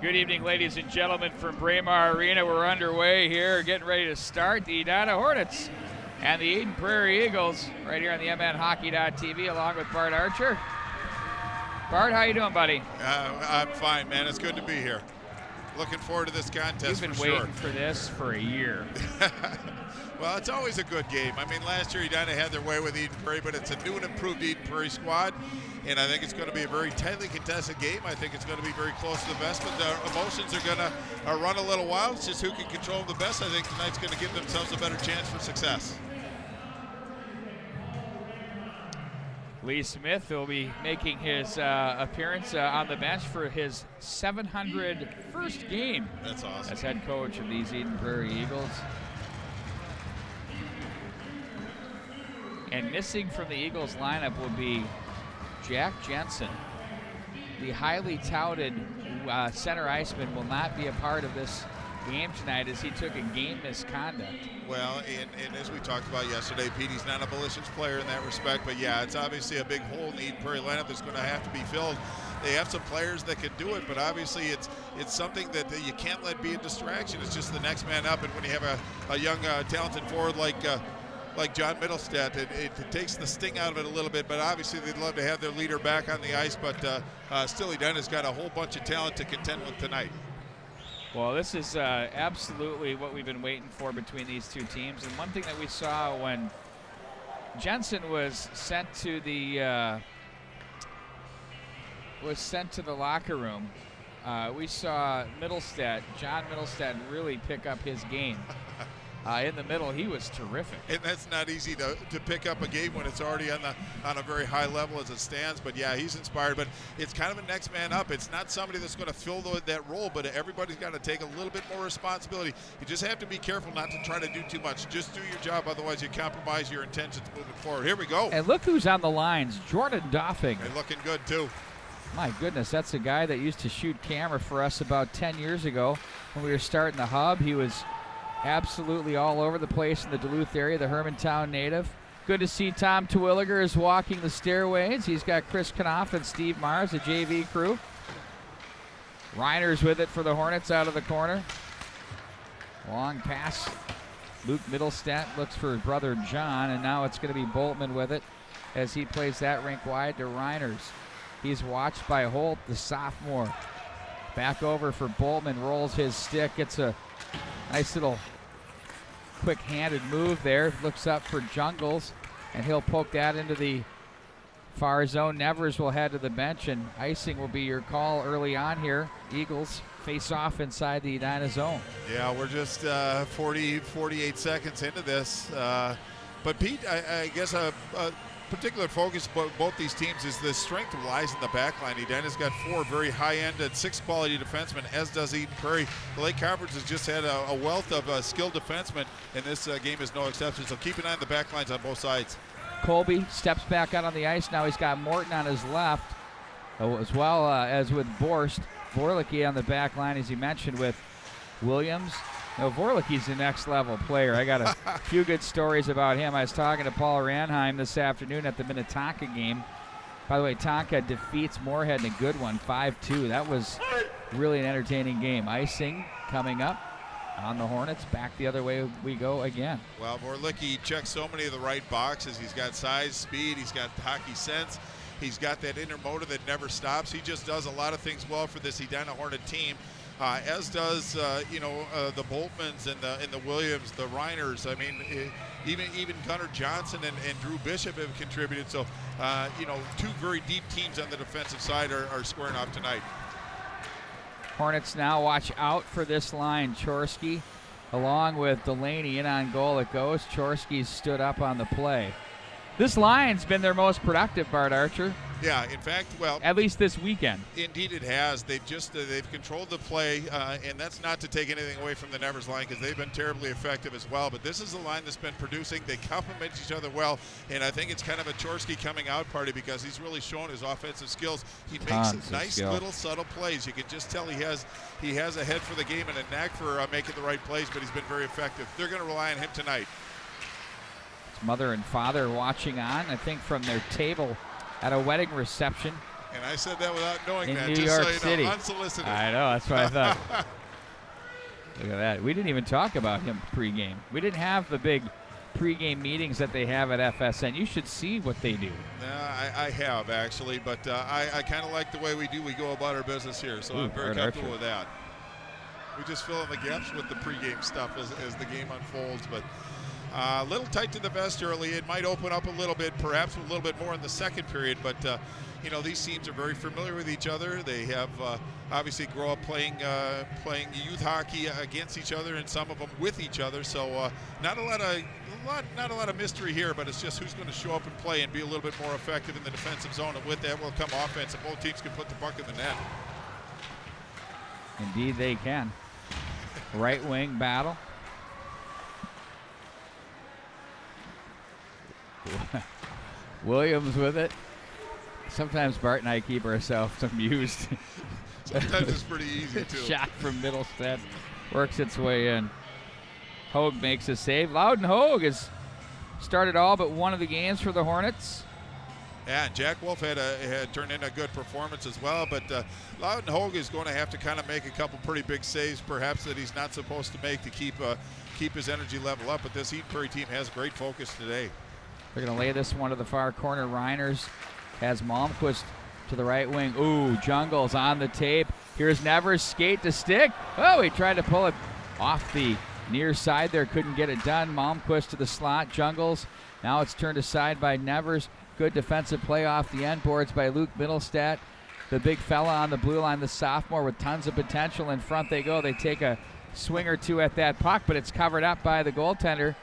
Good evening, ladies and gentlemen, from Prairie Arena. We're underway here, getting ready to start the Edina Hornets and the Eden Prairie Eagles right here on the MNHockey.tv along with Bart Archer. Bart, how you doing, buddy? I'm fine, man. It's good to be here. Looking forward to this contest. You've been waiting for this for a year. Well, it's always a good game. I mean, last year Edina had their way with Eden Prairie, but it's a new and improved Eden Prairie squad, and I think it's going to be a very tightly contested game. I think it's going to be very close to the best, but the emotions are going to run a little wild. It's just who can control them the best. I think tonight's going to give themselves a better chance for success. Lee Smith will be making his appearance on the bench for his 701st game. That's awesome. As head coach of these Eden Prairie Eagles. And missing from the Eagles lineup will be Jack Jensen. The highly touted center iceman will not be a part of this game tonight as he took a game misconduct. Well, and as we talked about yesterday, Petey's not a malicious player in that respect, but yeah, it's obviously a big hole in the Eden Prairie lineup that's going to have to be filled. They have some players that can do it, but obviously it's something that you can't let be a distraction. It's just the next man up, and when you have a young, talented forward like John Middlestead, it takes the sting out of it a little bit, but obviously they'd love to have their leader back on the ice, but still Edina's got a whole bunch of talent to contend with tonight. Well, this is absolutely what we've been waiting for between these two teams. And one thing that we saw when Jensen was sent to the locker room, we saw John Middlestead, really pick up his game. In the middle, he was terrific. And that's not easy to pick up a game when it's already on a very high level as it stands. But yeah, he's inspired. But it's kind of a next man up. It's not somebody that's going to fill that role, but everybody's got to take a little bit more responsibility. You just have to be careful not to try to do too much. Just do your job, otherwise you compromise your intentions moving forward. Here we go. And look who's on the lines, Jordan Doffing. And looking good too. My goodness, that's a guy that used to shoot camera for us about 10 years ago when we were starting the hub. He was absolutely all over the place in the Duluth area, the Hermantown native. Good to see Tom Terwilliger is walking the stairways. He's got Chris Knopf and Steve Mars, the JV crew. Reiner's with it for the Hornets out of the corner. Long pass. Luke Middlestead looks for brother John, and now it's going to be Boltman with it as he plays that rink wide to Reiners. He's watched by Holt, the sophomore. Back over for Boltman, rolls his stick, gets a nice little quick-handed move there. Looks up for Jungles, and he'll poke that into the far zone. Nevers will head to the bench, and icing will be your call early on here. Eagles face off inside the Edina zone. Yeah, we're just 48 seconds into this. But Pete, I guess a particular focus for both these teams is the strength lies in the back line. Edina's got 4 very high-end and 6 quality defensemen, as does Eden Prairie. The Lake Conference has just had a wealth of skilled defensemen, and this game is no exception. So keep an eye on the back lines on both sides. Colby steps back out on the ice. Now he's got Morton on his left, as well as with Borst. Vorlicki on the back line, as he mentioned, with Williams. No, Vorlicki's the next level player. I got a few good stories about him. I was talking to Paul Ranheim this afternoon at the Minnetonka game. By the way, Tonka defeats Moorhead in a good one, 5-2. That was really an entertaining game. Icing coming up on the Hornets. Back the other way we go again. Well, Vorlicki checks so many of the right boxes. He's got size, speed, he's got hockey sense. He's got that inner motor that never stops. He just does a lot of things well for this Edina Hornet team. As does the Boltmans and the Williams, the Reiners. I mean, even Gunnar Johnson and Drew Bishop have contributed. So, 2 very deep teams on the defensive side are squaring off tonight. Hornets now watch out for this line. Chorsky along with Delaney in on goal. It goes. Chorsky stood up on the play. This line's been their most productive, Bart Archer. Yeah, in fact, well, at least this weekend. Indeed it has. They've controlled the play, and that's not to take anything away from the Nevers line because they've been terribly effective as well. But this is a line that's been producing. They complement each other well, and I think it's kind of a Chorsky coming out party because he's really shown his offensive skills. He makes some nice little subtle plays. You can just tell he has a head for the game and a knack for making the right plays, but he's been very effective. They're going to rely on him tonight. His mother and father watching on, I think, from their table at a wedding reception. And I said that without knowing in that. New Just York so you City. know, unsolicited. I know, that's what I thought. Look at that. We didn't even talk about him pregame. We didn't have the big pregame meetings that they have at FSN. You should see what they do. I have, actually, but I kind of like the way we go about our business here, so I'm very comfortable with that. We just fill in the gaps with the pregame stuff as the game unfolds, but a little tight to the vest early. It might open up a little bit, perhaps a little bit more in the second period, but you know, these teams are very familiar with each other. They have obviously grow up playing youth hockey against each other, and some of them with each other. So not a lot of mystery here, but it's just who's going to show up and play and be a little bit more effective in the defensive zone. And with that will come offense, and both teams can put the puck in the net. Indeed, they can. Right wing battle. Williams with it. Sometimes Bart and I keep ourselves amused. Sometimes it's pretty easy, too. Shot from Middlestead works its way in. Hogue makes a save. Loudon Hogue has started all but one of the games for the Hornets. Yeah, and Jack Wolf had turned in a good performance as well, but Loudon Hogue is going to have to kind of make a couple pretty big saves, perhaps, that he's not supposed to make to keep his energy level up. But this Eden Prairie team has great focus today. They're going to lay this one to the far corner. Reiners has Malmquist to the right wing. Ooh, Jungles on the tape. Here's Nevers, skate to stick. Oh, he tried to pull it off the near side there, couldn't get it done. Malmquist to the slot. Jungles. Now it's turned aside by Nevers. Good defensive play off the end boards by Luke Middlestead. The big fella on the blue line, the sophomore with tons of potential. In front they go. They take a swing or two at that puck, but it's covered up by the goaltender.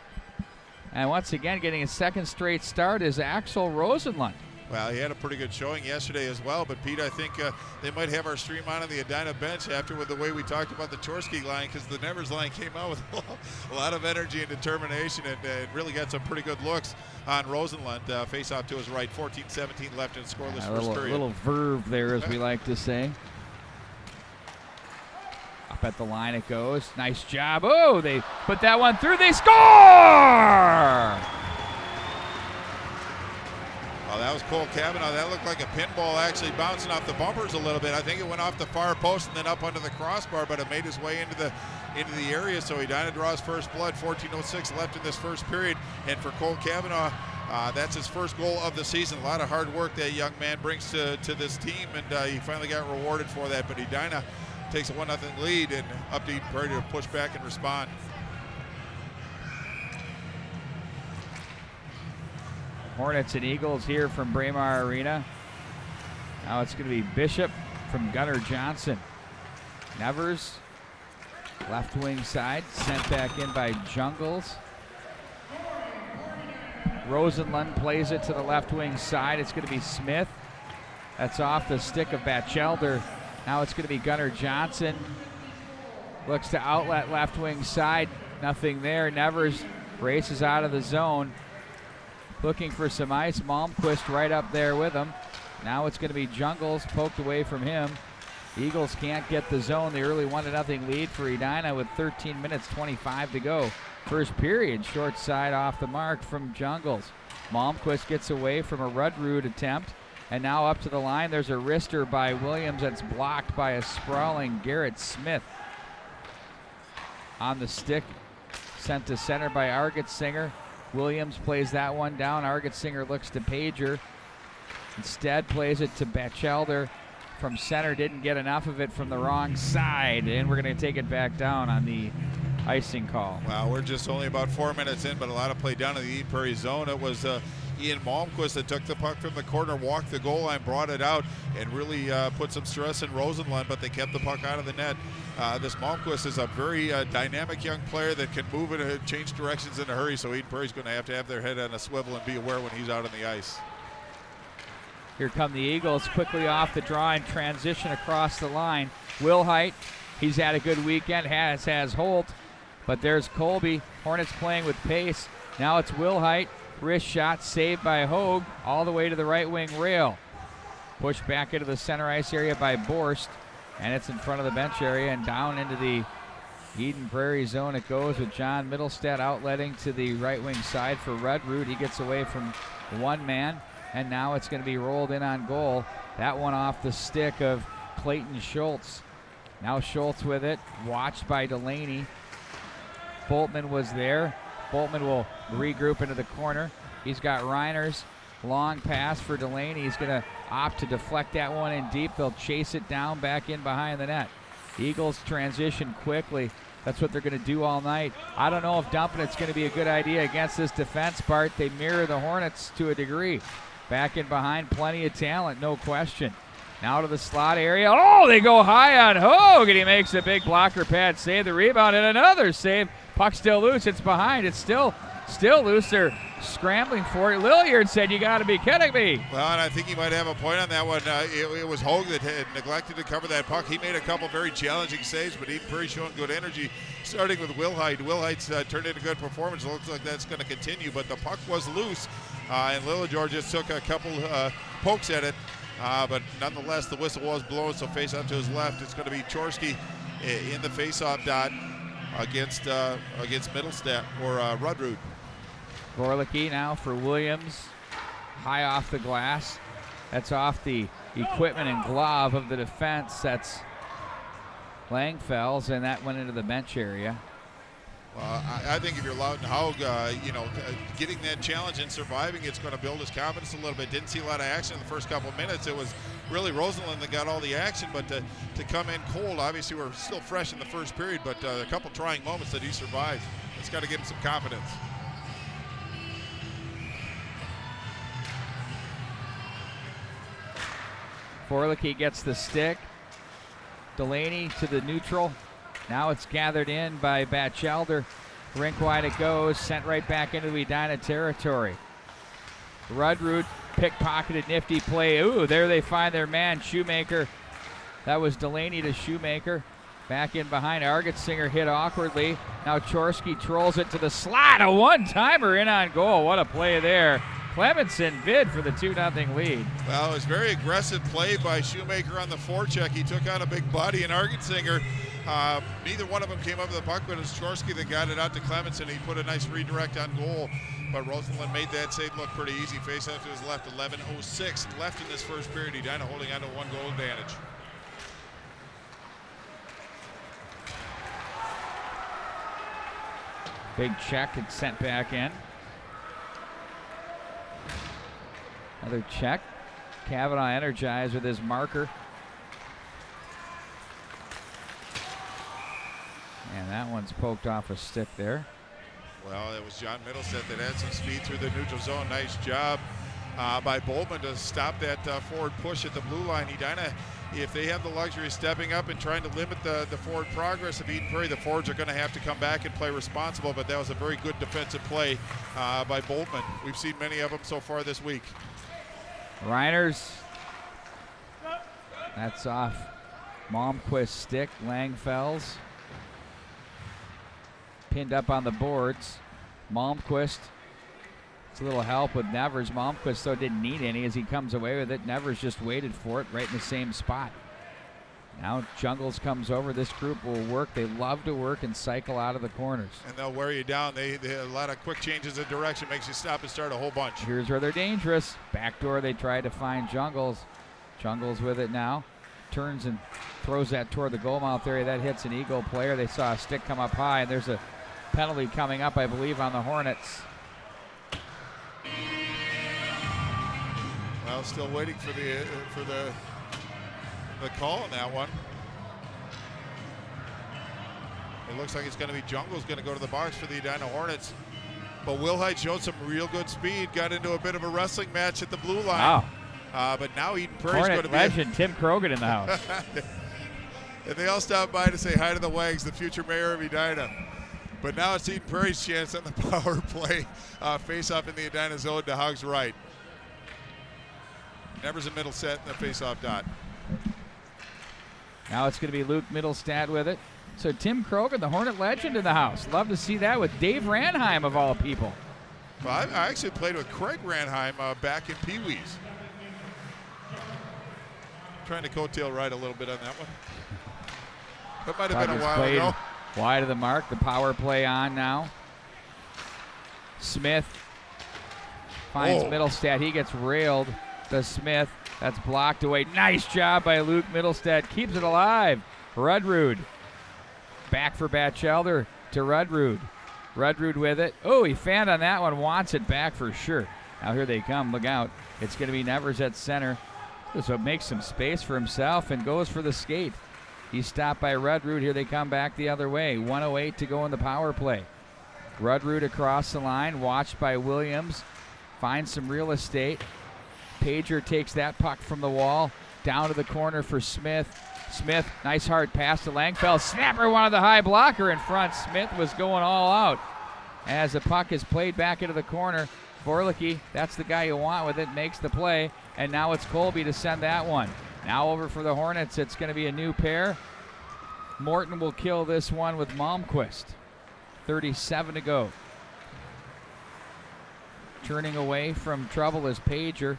And once again, getting a second straight start is Axel Rosenlund. Well, he had a pretty good showing yesterday as well, but Pete, I think they might have our stream on the Edina bench after with the way we talked about the Chorsky line, because the Nevers line came out with a lot of energy and determination, and really got some pretty good looks on Rosenlund. Face off to his right, 14-17 left in scoreless first period. A little verve there, as we like to say. Up at the line it goes. Nice job. Oh, they put that one through. They score! Oh, that was Cole Cavanaugh. That looked like a pinball actually bouncing off the bumpers a little bit. I think it went off the far post and then up under the crossbar, but it made its way into the area. So Edina draws first blood. 14:06 left in this first period. And for Cole Cavanaugh, that's his first goal of the season. A lot of hard work that young man brings to this team, and he finally got rewarded for that. But Edina takes a 1-0 lead, and up to Eden Prairie to push back and respond. Hornets and Eagles here from Braemar Arena. Now it's going to be Bishop from Gunnar Johnson. Nevers, left wing side, sent back in by Jungles. Rosenlund plays it to the left wing side. It's going to be Smith. That's off the stick of Batchelder. Now it's going to be Gunnar Johnson. Looks to outlet left wing side. Nothing there. Nevers races out of the zone. Looking for some ice. Malmquist right up there with him. Now it's going to be Jungles poked away from him. Eagles can't get the zone. The early 1-0 lead for Edina with 13 minutes 25 to go. First period, short side off the mark from Jungles. Malmquist gets away from a Rudrud attempt. And now up to the line, there's a wrister by Williams that's blocked by a sprawling Garrett Smith. On the stick, sent to center by Argetsinger. Williams plays that one down. Argetsinger looks to Pager. Instead plays it to Batchelder from center. Didn't get enough of it from the wrong side. And we're going to take it back down on the icing call. Wow, we're just only about 4 minutes in, but a lot of play down in the Eden Prairie zone. It was Ian Malmquist that took the puck from the corner, walked the goal line, brought it out, and really put some stress in Rosenlund, but they kept the puck out of the net. This Malmquist is a very dynamic young player that can move and change directions in a hurry, so Eden Prairie's going to have their head on a swivel and be aware when he's out on the ice. Here come the Eagles, quickly off the draw and transition across the line. Wilhite, he's had a good weekend, has Holt, but there's Colby. Hornets playing with pace. Now it's Wilhite. Wrist shot saved by Hogue all the way to the right wing rail. Pushed back into the center ice area by Borst, and it's in front of the bench area and down into the Eden Prairie zone it goes with John Middlestead outletting to the right wing side for Rudrud. He gets away from one man, and now it's going to be rolled in on goal That one off the stick of Clayton Schultz. Now Schultz with it, watched by Delaney. Boltman was there. Boltman will regroup into the corner. He's got Reiners. Long pass for Delaney. He's going to opt to deflect that one in deep. They'll chase it down back in behind the net. Eagles transition quickly. That's what they're going to do all night. I don't know if dumping it's going to be a good idea against this defense, Bart. They mirror the Hornets to a degree. Back in behind, plenty of talent, no question. Now to the slot area. Oh, they go high on Hogue, and he makes a big blocker pad save. The rebound and another save. Puck still loose. It's behind. It's still loose. They're scrambling for it. Lilliard said, "You got to be kidding me." Well, and I think he might have a point on that one. It was Hogue that had neglected to cover that puck. He made a couple very challenging saves, but Eden Prairie showing good energy. Starting with Wilhite. Wilhite's turned in a good performance. It looks like that's going to continue, but the puck was loose, and Lilliard just took a couple pokes at it. But nonetheless, the whistle was blown, so face up to his left. It's going to be Chorsky in the face-off dot against Middlestat or Rudrud. Gorlicki now for Williams. High off the glass. That's off the equipment and glove of the defense. That's Langfells, and that went into the bench area. I think if you're Loudon Haug, getting that challenge and surviving, it's going to build his confidence a little bit. Didn't see a lot of action in the first couple of minutes. It was really Rosenlund that got all the action, but to come in cold, obviously we're still fresh in the first period, but a couple trying moments that he survived. It's got to give him some confidence. Gorlicki gets the stick. Delaney to the neutral. Now it's gathered in by Batchelder. Rink wide it goes, sent right back into the Edina territory. Rudrud pickpocketed, nifty play. Ooh, there they find their man, Shoemaker. That was Delaney to Shoemaker. Back in behind, Argetsinger hit awkwardly. Now Chorsky trolls it to the slot. A one-timer in on goal. What a play there. Clemenson bid for the 2-0 lead. Well, it was very aggressive play by Shoemaker on the forecheck. He took on a big body, and Argetsinger, neither one of them came up with the puck, but it was Chorsky that got it out to Clemenson. He put a nice redirect on goal, but Rosenlund made that save look pretty easy. Face out to his left, 11:06 left in this first period. Edina holding on to a 1-goal advantage. Big check and sent back in. Another check. Kavanaugh energized with his marker. And that one's poked off a stick there. Well, it was John Middlestat that had some speed through the neutral zone. Nice job by Boltman to stop that forward push at the blue line. Edina, if they have the luxury of stepping up and trying to limit the forward progress of Eden Prairie, the forwards are going to have to come back and play responsible, but that was a very good defensive play by Boltman. We've seen many of them so far this week. Reiners. That's off Malmquist's stick. Langfells. Pinned up on the boards. Malmquist. It's a little help with Nevers. Malmquist, though, didn't need any as he comes away with it. Nevers just waited for it right in the same spot. Now Jungles comes over. This group will work. They love to work and cycle out of the corners. And they'll wear you down. They a lot of quick changes of direction, makes you stop and start a whole bunch. Here's where they're dangerous. Backdoor, they try to find Jungles. Jungles with it now. Turns and throws that toward the goal mouth area. That hits an Eagle player. They saw a stick come up high, and there's a penalty coming up, I believe, on the Hornets. Well, still waiting for the call on that one. It looks like it's going to be Jungle's going to go to the box for the Edina Hornets. But Wilhite showed some real good speed, got into a bit of a wrestling match at the blue line. Wow. But now Eden Prairie's going to be legend Tim Krogan in the house. And they all stopped by to say hi to the Wags, the future mayor of Edina. But now it's Eden Prairie's chance on the power play face-off in the Edina zone to Haug's right. Nevers in Middlestat in the face-off dot. Now it's going to be Luke Middlestat with it. So Tim Krogan, the Hornet legend in the house. Love to see that with Dave Ranheim, of all people. Well, I actually played with Craig Ranheim back in Pee Wee's. Trying to coattail right a little bit on that one. That might have been a while ago. Wide of the mark, the power play on now. Smith finds Middlestat. He gets railed to Smith. That's blocked away. Nice job by Luke Middlestead. Keeps it alive. Rudrud. Back for Batchelder to Rudrud. Rudrud with it. Oh, he fanned on that one. Wants it back for sure. Now here they come. Look out. It's going to be Nevers at center. So makes some space for himself and goes for the skate. He's stopped by Rudrud. Here they come back the other way. 1:08 to go in the power play. Rudrud across the line. Watched by Williams. Finds some real estate. Pager takes that puck from the wall. Down to the corner for Smith. Smith, nice hard pass to Langfeld. Snapper wanted the high blocker in front. Smith was going all out. As the puck is played back into the corner, Vorlicke, that's the guy you want with it, makes the play. And now it's Colby to send that one. Now over for the Hornets. It's going to be a new pair. Morton will kill this one with Malmquist. 37 to go. Turning away from trouble is Pager.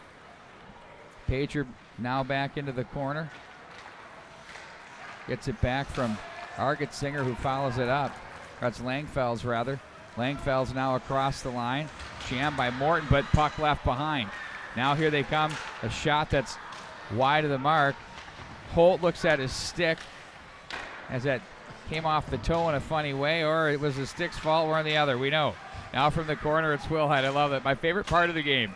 Pager now back into the corner. Gets it back from Argetsinger, who follows it up. That's Langfelds, rather. Langfelds now across the line. Jammed by Morton, but puck left behind. Now here they come. A shot that's wide of the mark. Holt looks at his stick as that came off the toe in a funny way, or it was the stick's fault, one or the other. We know. Now from the corner, it's Wilhite. I love it. My favorite part of the game.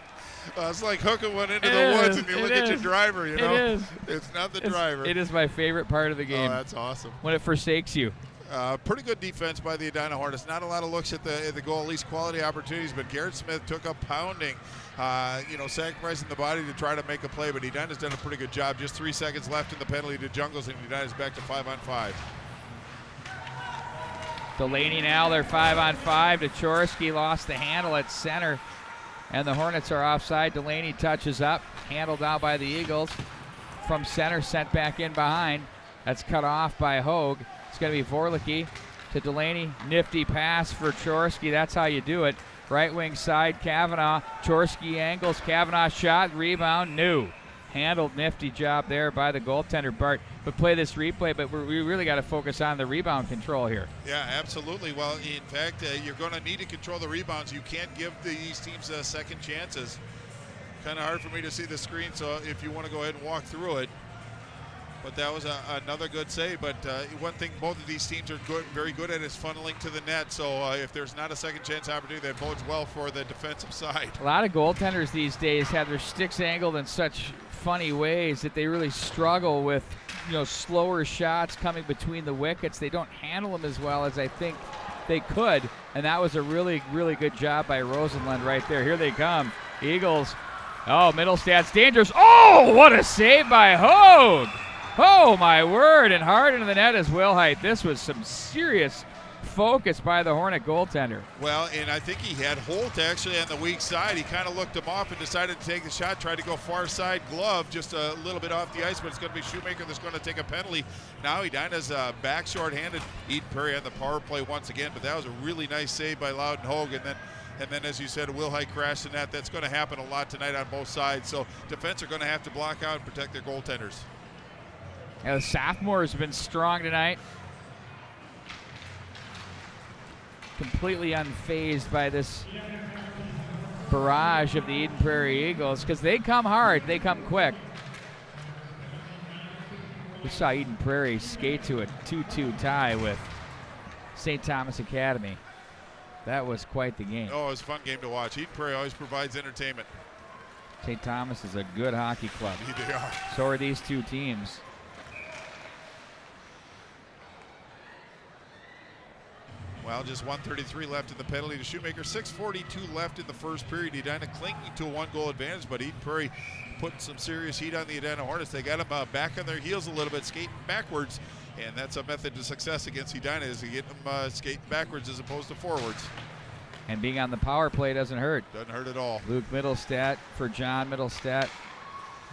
It's like hooking one into the woods and you look at your driver, you know? It is. It's not the driver. It is my favorite part of the game. Oh, that's awesome. When it forsakes you. Pretty good defense by the Edina Hornets. Not a lot of looks at the goal, at least quality opportunities, but Garrett Smith took a pounding, sacrificing the body to try to make a play, but Edina's done a pretty good job. Just 3 seconds left in the penalty to Jungles, and Edina's back to 5-on-5. Delaney now, they're 5-on-5. Dachorski lost the handle at center, and the Hornets are offside. Delaney touches up, handled out by the Eagles. From center, sent back in behind. That's cut off by Hogue. It's going to be Vorlicke to Delaney. Nifty pass for Chorski. That's how you do it. Right wing side, Kavanaugh. Chorski angles. Kavanaugh shot. Rebound. New. Handled. Nifty job there by the goaltender, Bart. But play this replay, but we really got to focus on the rebound control here. Yeah, absolutely. Well, in fact, you're going to need to control the rebounds. You can't give these teams second chances. Kind of hard for me to see the screen, so if you want to go ahead and walk through it. But that was another good save. But one thing both of these teams are very good at is funneling to the net. So if there's not a second chance opportunity, that bodes well for the defensive side. A lot of goaltenders these days have their sticks angled in such funny ways that they really struggle with, slower shots coming between the wickets. They don't handle them as well as I think they could. And that was a really, really good job by Rosenlund right there. Here they come. Eagles. Oh, Middlestad's dangerous. Oh, what a save by Hogue. Oh, my word, and hard into the net is Wilhite. This was some serious focus by the Hornet goaltender. Well, and I think he had Holt actually on the weak side. He kind of looked him off and decided to take the shot, tried to go far side glove, just a little bit off the ice, but it's going to be Shoemaker that's going to take a penalty. Now Edina's back short-handed. Eden Prairie on the power play once again, but that was a really nice save by Loudon Hogue, and then, as you said, Wilhite crashed the net. That's going to happen a lot tonight on both sides, so defense are going to have to block out and protect their goaltenders. Yeah, the sophomore has been strong tonight. Completely unfazed by this barrage of the Eden Prairie Eagles because they come hard, they come quick. We saw Eden Prairie skate to a 2-2 tie with St. Thomas Academy. That was quite the game. Oh, it was a fun game to watch. Eden Prairie always provides entertainment. St. Thomas is a good hockey club. They are. So are these two teams. Well, just 1:33 left in the penalty to Shoemaker. 6:42 left in the first period. Edina clinging to a one-goal advantage, but Eden Prairie putting some serious heat on the Edina Hornets. They got them back on their heels a little bit, skating backwards, and that's a method to success against Edina, is to get them skating backwards as opposed to forwards. And being on the power play doesn't hurt. Doesn't hurt at all. Luke Middlestead for John Middlestead.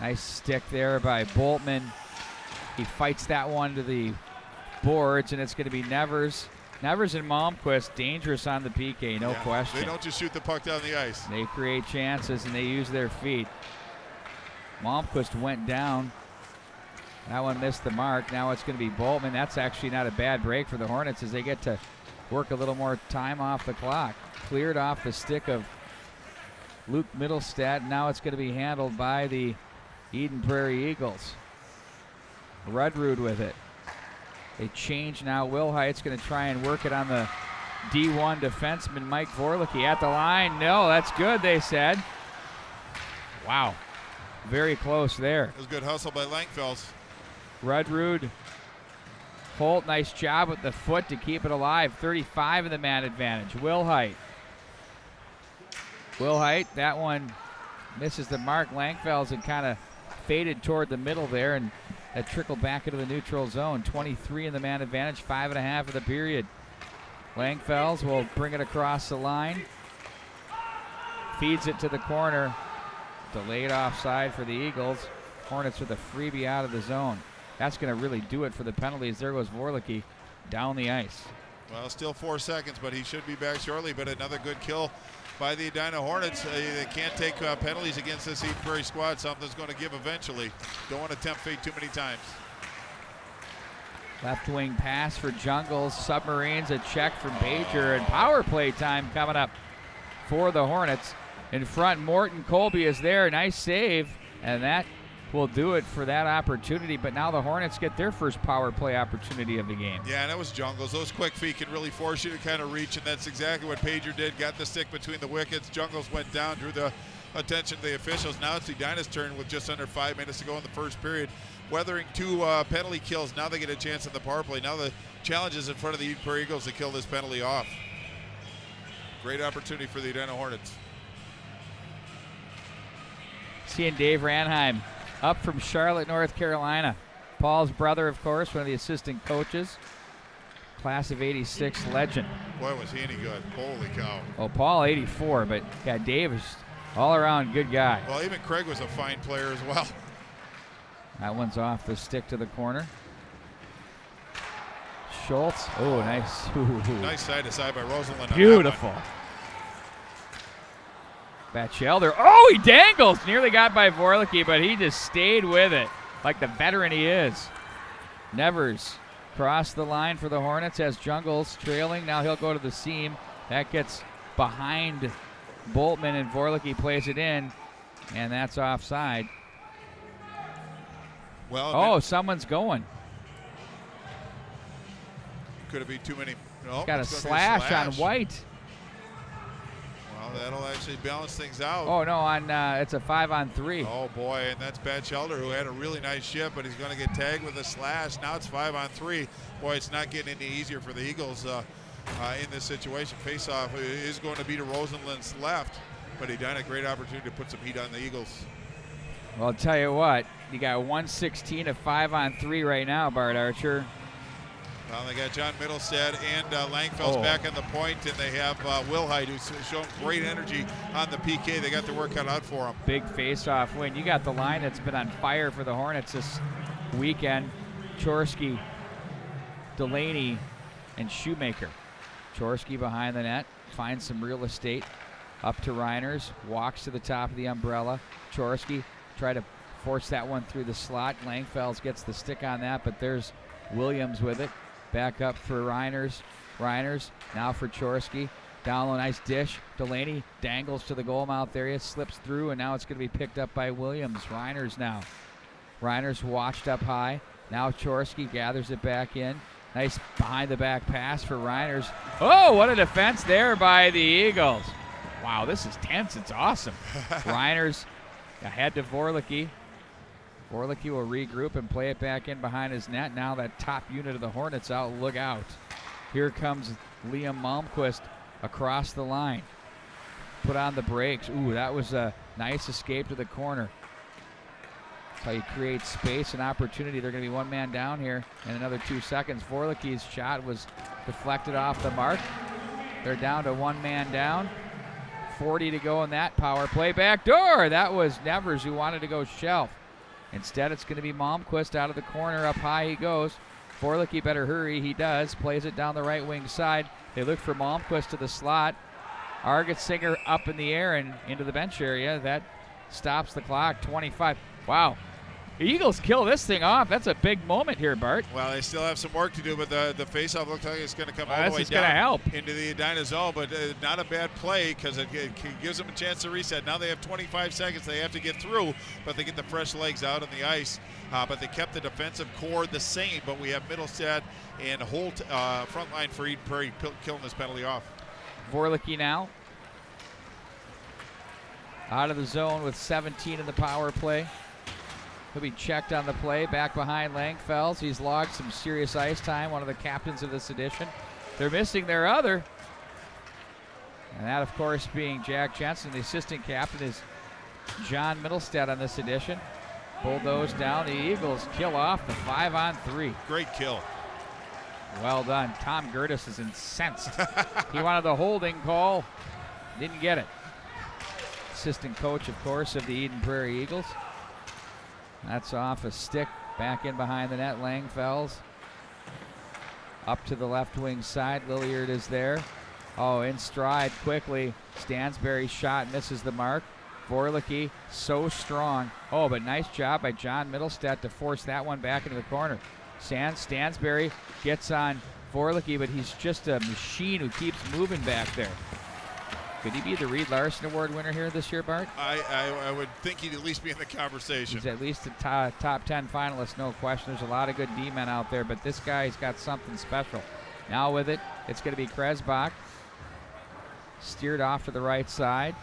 Nice stick there by Boltman. He fights that one to the boards, and it's going to be Nevers. Nevers and Malmquist dangerous on the PK, no question. They don't just shoot the puck down the ice. They create chances and they use their feet. Malmquist went down. That one missed the mark. Now it's going to be Boltman. That's actually not a bad break for the Hornets as they get to work a little more time off the clock. Cleared off the stick of Luke Middlestead. Now it's going to be handled by the Eden Prairie Eagles. Rudrud with it. They change now. Will Height's going to try and work it on the D1 defenseman, Mike Vorlicki. At the line. No, that's good, they said. Wow. Very close there. It was a good hustle by Langfels. Rudrud. Holt, nice job with the foot to keep it alive. 35 in the man advantage. Will Height. Will Height, that one misses the mark. Langfels had kind of faded toward the middle there, and that trickled back into the neutral zone. 23 in the man advantage, 5.5 of the period. Langfels will bring it across the line. Feeds it to the corner. Delayed offside for the Eagles. Hornets with a freebie out of the zone. That's going to really do it for the penalties. There goes Vorlicki down the ice. Well, still 4 seconds, but he should be back shortly. But another good kill by the Edina Hornets. They can't take penalties against this Eden Prairie squad. Something's going to give eventually. Don't want to tempt fate too many times. Left wing pass for Jungles. Submarines, a check from Pager, and power play time coming up for the Hornets. In front, Morton Colby is there. Nice save, and that will do it for that opportunity. But now the Hornets get their first power play opportunity of the game. Yeah, and that was Jungles. Those quick feet can really force you to kind of reach, and that's exactly what Pager did. Got the stick between the wickets. Jungles went down, drew the attention of the officials. Now it's Edina's turn with just under 5 minutes to go in the first period. Weathering 2 penalty kills. Now they get a chance at the power play. Now the challenge is in front of the Eden Prairie Eagles to kill this penalty off. Great opportunity for the Edina Hornets. Seeing Dave Ranheim up from Charlotte, North Carolina. Paul's brother, of course, one of the assistant coaches. Class of '86 legend. Boy, was he any good. Holy cow. Oh, Paul 84, but yeah, Dave is all-around good guy. Well, even Craig was a fine player as well. That one's off the stick to the corner. Schultz. Oh, nice. Ooh. Nice side-to-side by Rosalind. Beautiful. Batchelder. Oh, he dangles. Nearly got by Vorlicki, but he just stayed with it like the veteran he is. Nevers crossed the line for the Hornets as Jungles trailing. Now he'll go to the seam. That gets behind Boltman, and Vorlicki plays it in, and that's offside. Well, someone's going. Could it be too many? No, got a slash on White. Well, that'll actually balance things out. Oh, no, it's a 5-on-3. Oh, boy, and that's Batchelder, who had a really nice shift, but he's going to get tagged with a slash. Now it's 5-on-3. Boy, it's not getting any easier for the Eagles in this situation. Face-off is going to be to Rosenlund's left, but he done a great opportunity to put some heat on the Eagles. Well, I'll tell you what, you got 116 of 5-on-3 right now, Bart Archer. Well, they got John Middlestead and Langfels back on the point, and they have Will Hyde, who's shown great energy on the PK. They got their work cut out for him. Big face-off win. You got the line that's been on fire for the Hornets this weekend. Chorsky, Delaney, and Shoemaker. Chorsky behind the net, finds some real estate. Up to Reiners, walks to the top of the umbrella. Chorsky try to force that one through the slot. Langfels gets the stick on that, but there's Williams with it. Back up for Reiners. Reiners now for Chorsky. Down low, nice dish. Delaney dangles to the goal mouth area, slips through, and now it's going to be picked up by Williams. Reiners now. Reiners watched up high. Now Chorsky gathers it back in. Nice behind-the-back pass for Reiners. Oh, what a defense there by the Eagles. Wow, this is tense. It's awesome. Reiners ahead to Vorlicki. Vorlicki will regroup and play it back in behind his net. Now that top unit of the Hornets out. Look out. Here comes Liam Malmquist across the line. Put on the brakes. Ooh, that was a nice escape to the corner. That's how you create space and opportunity. They're going to be one man down here in another 2 seconds. Vorlicki's shot was deflected off the mark. They're down to one man down. 40 to go in that power play. Back door. That was Nevers who wanted to go shelf. Instead, it's going to be Malmquist out of the corner. Up high he goes. Vorlicki better hurry. He does. Plays it down the right wing side. They look for Malmquist to the slot. Argetsinger up in the air and into the bench area. That stops the clock. 25. Wow. The Eagles kill this thing off. That's a big moment here, Bart. Well, they still have some work to do, but the faceoff looks like it's going to come all the way This is going to down help into the Edina zone, but not a bad play because it gives them a chance to reset. Now they have 25 seconds they have to get through, but they get the fresh legs out on the ice. But they kept the defensive core the same, but we have Middlestead and Holt front line for Eden Prairie killing this penalty off. Vorlicke now out of the zone with 17 in the power play. He'll be checked on the play, back behind Langfells. He's logged some serious ice time, one of the captains of this edition. They're missing their other. And that, of course, being Jack Jensen. The assistant captain is John Middlestead on this edition. Bulldoze down. The Eagles kill off the 5-on-3. Great kill. Well done. Tom Gertis is incensed. He wanted the holding call. Didn't get it. Assistant coach, of course, of the Eden Prairie Eagles. That's off a stick, back in behind the net. Langfells up to the left wing side. Lilliard is there. Oh, in stride quickly. Stansberry's shot misses the mark. Vorlicke so strong. Oh, but nice job by John Middlestead to force that one back into the corner. Stansberry gets on Vorlicke, but he's just a machine who keeps moving back there. Could he be the Reed Larson Award winner here this year, Bart? I would think he'd at least be in the conversation. He's at least a top 10 finalist, no question. There's a lot of good D-men out there, but this guy's got something special. Now with it, it's going to be Kresbach. Steered off to the right side.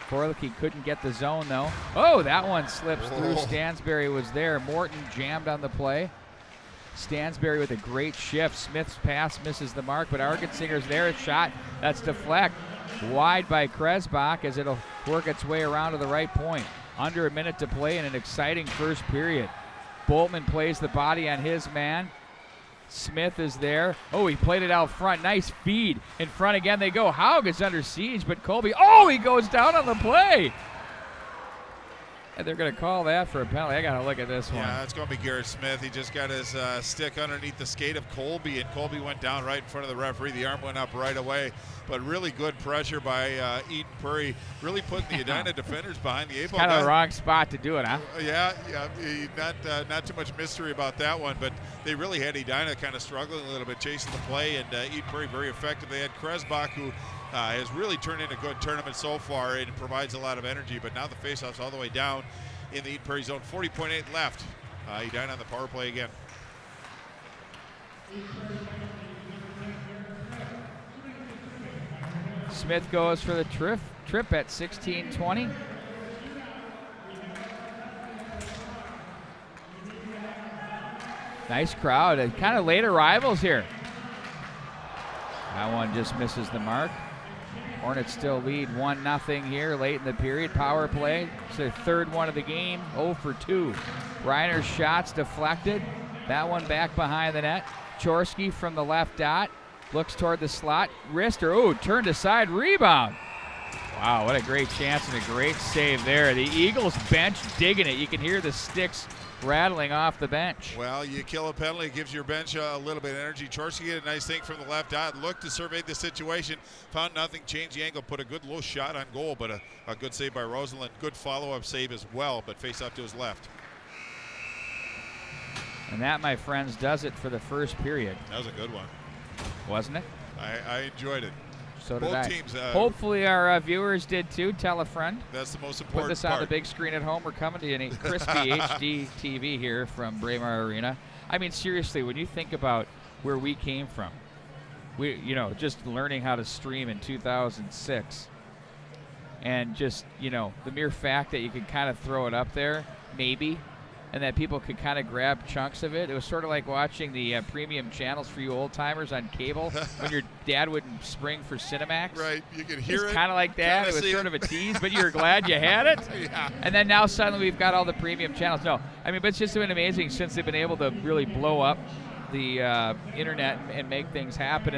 Vorlicke couldn't get the zone, though. Oh, that one slips through. Stansberry was there. Morton jammed on the play. Stansberry with a great shift. Smith's pass misses the mark, but Argensinger's there. A shot that's deflect. Wide by Kresbach as it'll work its way around to the right point. Under a minute to play in an exciting first period. Boltman plays the body on his man. Smith is there. Oh, he played it out front. Nice feed. In front again they go. Haug is under siege, but Colby, oh, he goes down on the play. And they're going to call that for a penalty. I got to look at this one. Yeah, it's going to be Garrett Smith. He just got his stick underneath the skate of Colby, and Colby went down right in front of the referee. The arm went up right away. But really good pressure by Eden Prairie, really putting the Edina defenders behind the eight ball. Kind of the wrong spot to do it, huh? Yeah, not too much mystery about that one, but they really had Edina kind of struggling a little bit, chasing the play, and Eden Prairie very effective. They had Kresbach, who has really turned in a good tournament so far and provides a lot of energy, but now the faceoff's all the way down in the Eden Prairie zone. 40.8 left. Edina on the power play again. Smith goes for the trip at 16:20. Nice crowd and kind of late arrivals here. That one just misses the mark. Hornets still lead 1-0 here late in the period. Power play. It's their third one of the game. 0 for 2. Reiner's shots deflected. That one back behind the net. Chorsky from the left dot. Looks toward the slot. Wrister, turned aside, rebound. Wow, what a great chance and a great save there. The Eagles bench digging it. You can hear the sticks rattling off the bench. Well, you kill a penalty, it gives your bench a little bit of energy. Chorsky did a nice thing from the left dot. Looked to survey the situation, found nothing, changed the angle, put a good low shot on goal, but a good save by Rosalind. Good follow-up save as well, but face up to his left. And that, my friends, does it for the first period. That was a good one. Wasn't it? I enjoyed it. So did Both I. teams. Hopefully our viewers did too. Tell a friend. That's the most important Put this on the big screen at home. We're coming to a crispy HD TV here from Braemar Arena. I mean, seriously, when you think about where we came from, just learning how to stream in 2006, and just, the mere fact that you could kind of throw it up there, maybe, and that people could kind of grab chunks of it. It was sort of like watching the premium channels for you old-timers on cable when your dad wouldn't spring for Cinemax. Right, you could hear it. It's kind of like that. It was sort of a tease, but you were glad you had it. Yeah. And then now suddenly we've got all the premium channels. No, I mean, but it's just been amazing since they've been able to really blow up the internet and make things happen.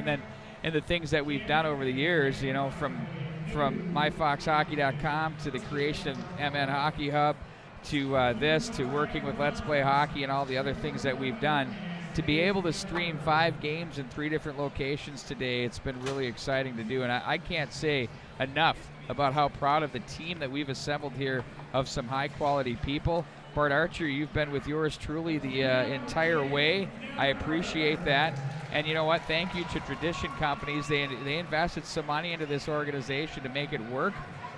And the things that we've done over the years, from myfoxhockey.com to the creation of MN Hockey Hub, to to working with Let's Play Hockey and all the other things that we've done, to be able to stream 5 games in 3 different locations today, it's been really exciting to do. And I can't say enough about how proud of the team that we've assembled here, of some high quality people Bart Archer, you've been with yours truly the entire way. I appreciate that. And you know what? Thank you to Tradition Companies. They invested some money into this organization to make it work,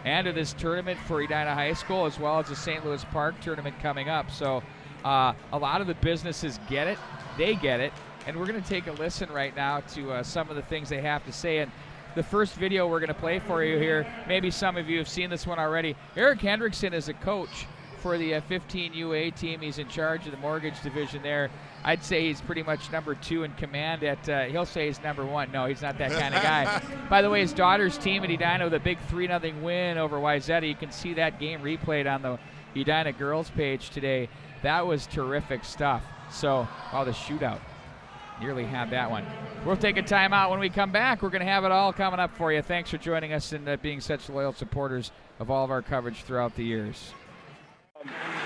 and to this tournament for Edina High School, as well as the St. Louis Park tournament coming up. So a lot of the businesses get it. They get it. And we're going to take a listen right now to some of the things they have to say. And the first video we're going to play for you here, maybe some of you have seen this one already. Eric Hendrickson is a coach for the 15 UA team. He's in charge of the mortgage division there. I'd say he's pretty much number 2 in command at, he'll say he's number 1. No, he's not that kind of guy. By the way, his daughter's team at Edina with a big 3-0 win over Wayzata. You can see that game replayed on the Edina girls page today. That was terrific stuff. So, the shootout. Nearly had that one. We'll take a timeout. When we come back, we're going to have it all coming up for you. Thanks for joining us and being such loyal supporters of all of our coverage throughout the years.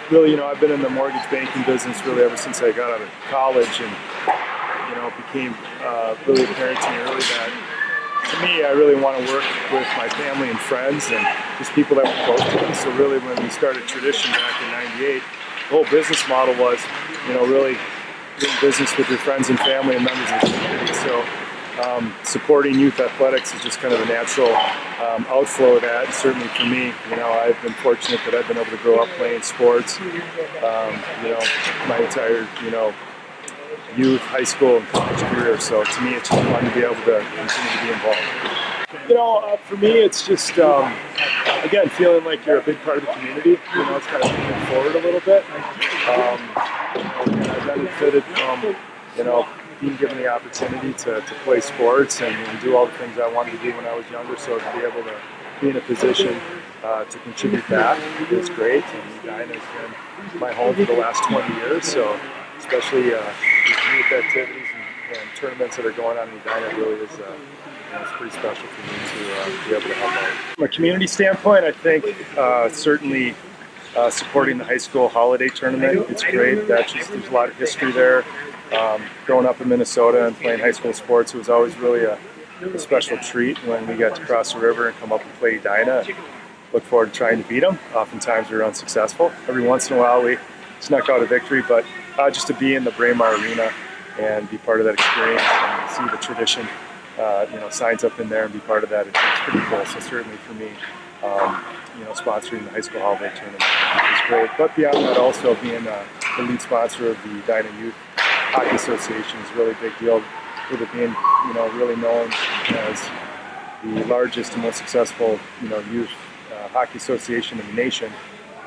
Really, I've been in the mortgage banking business really ever since I got out of college, and it became really apparent to me early that, to me, I really want to work with my family and friends and just people that were close to me. So really, when we started Tradition back in '98, the whole business model was, really doing business with your friends and family and members of the community. So supporting youth athletics is just kind of a natural outflow of that. And certainly for me, I've been fortunate that I've been able to grow up playing sports, my entire, youth, high school, and college career. So to me, it's just fun to be able to continue to be involved. For me, it's just, again, feeling like you're a big part of the community. It's kind of moving forward a little bit. I benefited from, being given the opportunity to play sports and do all the things I wanted to do when I was younger. So to be able to be in a position to contribute back is great. And Edina has been my home for the last 20 years. So especially youth activities and tournaments that are going on in Edina really is it's pretty special for me to be able to help out. From a community standpoint, I think certainly supporting the high school holiday tournament, it's great. There's a lot of history there. Growing up in Minnesota and playing high school sports, it was always really a special treat when we got to cross the river and come up and play Edina. Look forward to trying to beat them. Oftentimes we were unsuccessful. Every once in a while we snuck out a victory, but just to be in the Braemar Arena and be part of that experience and see the Tradition signs up in there and be part of that, it's pretty cool. So certainly for me, sponsoring the high school holiday tournament is great. But beyond that, also being the lead sponsor of the Edina Youth Hockey Association is a really big deal, with it being, really known as the largest and most successful, youth hockey association in the nation.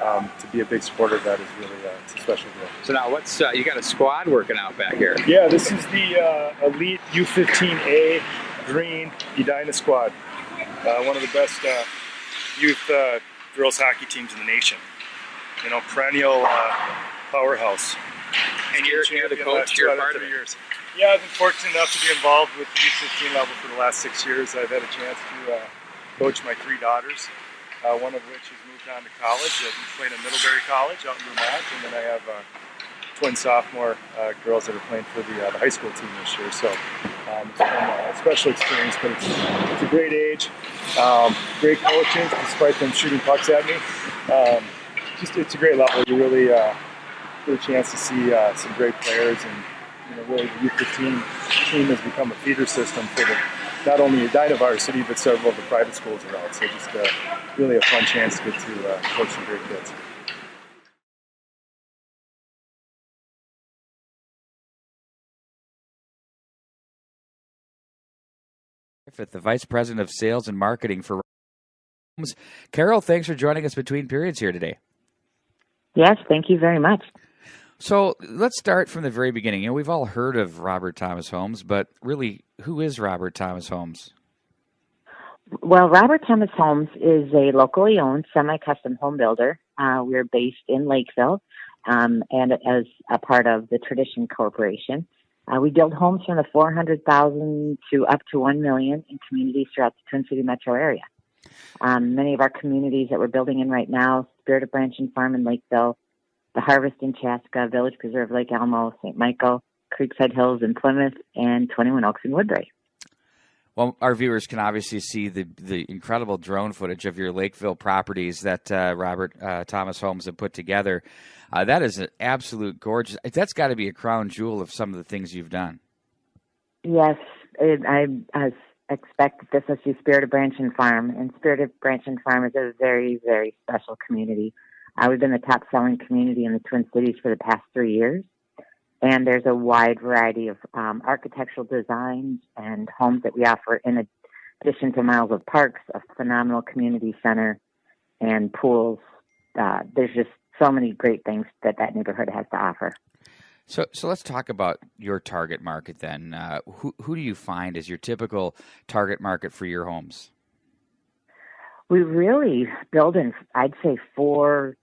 To be a big supporter of that is really it's a special deal. So now, what's you got a squad working out back here? Yeah, this is the elite U15A Green Edina squad. One of the best youth girls hockey teams in the nation. Perennial powerhouse. And you're the coach. You're part of it. Years. Yeah, I've been fortunate enough to be involved with the U15 level for the last 6 years. I've had a chance to coach my 3 daughters, one of which has moved on to college. He's playing at Middlebury College out in Vermont, and then I have twin sophomore girls that are playing for the high school team this year. So it's been a special experience, but it's a great age, great coaching, despite them shooting pucks at me. It's a great level. You really get a chance to see some great players, and really the U15 team has become a feeder system for not only Edina varsity, but several of the private schools around. So just really a fun chance to get to coach some great kids. The Vice President of Sales and Marketing for Homes. Carol, thanks for joining us between periods here today. Yes, thank you very much. So let's start from the very beginning. We've all heard of Robert Thomas Homes, but really, who is Robert Thomas Homes? Well, Robert Thomas Homes is a locally owned semi-custom home builder. We're based in Lakeville and as a part of the Tradition Corporation. We build homes from the $400,000 to up to $1 million in communities throughout the Twin City metro area. Many of our communities that we're building in right now, Spirit of Branch and Farm in Lakeville, the Harvest in Chaska, Village Preserve Lake Elmo, St. Michael, Creekside Hills in Plymouth, and 21 Oaks in Woodbury. Well, our viewers can obviously see the incredible drone footage of your Lakeville properties that Robert Thomas Homes have put together. That is an absolute gorgeous. That's got to be a crown jewel of some of the things you've done. Yes, I expect that this is the Spirited Branch and Farm, and Spirited Branch and Farm is a very, very special community. We've been the top-selling community in the Twin Cities for the past 3 years, and there's a wide variety of architectural designs and homes that we offer in addition to miles of parks, a phenomenal community center, and pools. There's just so many great things that neighborhood has to offer. So let's talk about your target market then. Who do you find as your typical target market for your homes? We really build in, I'd say, 4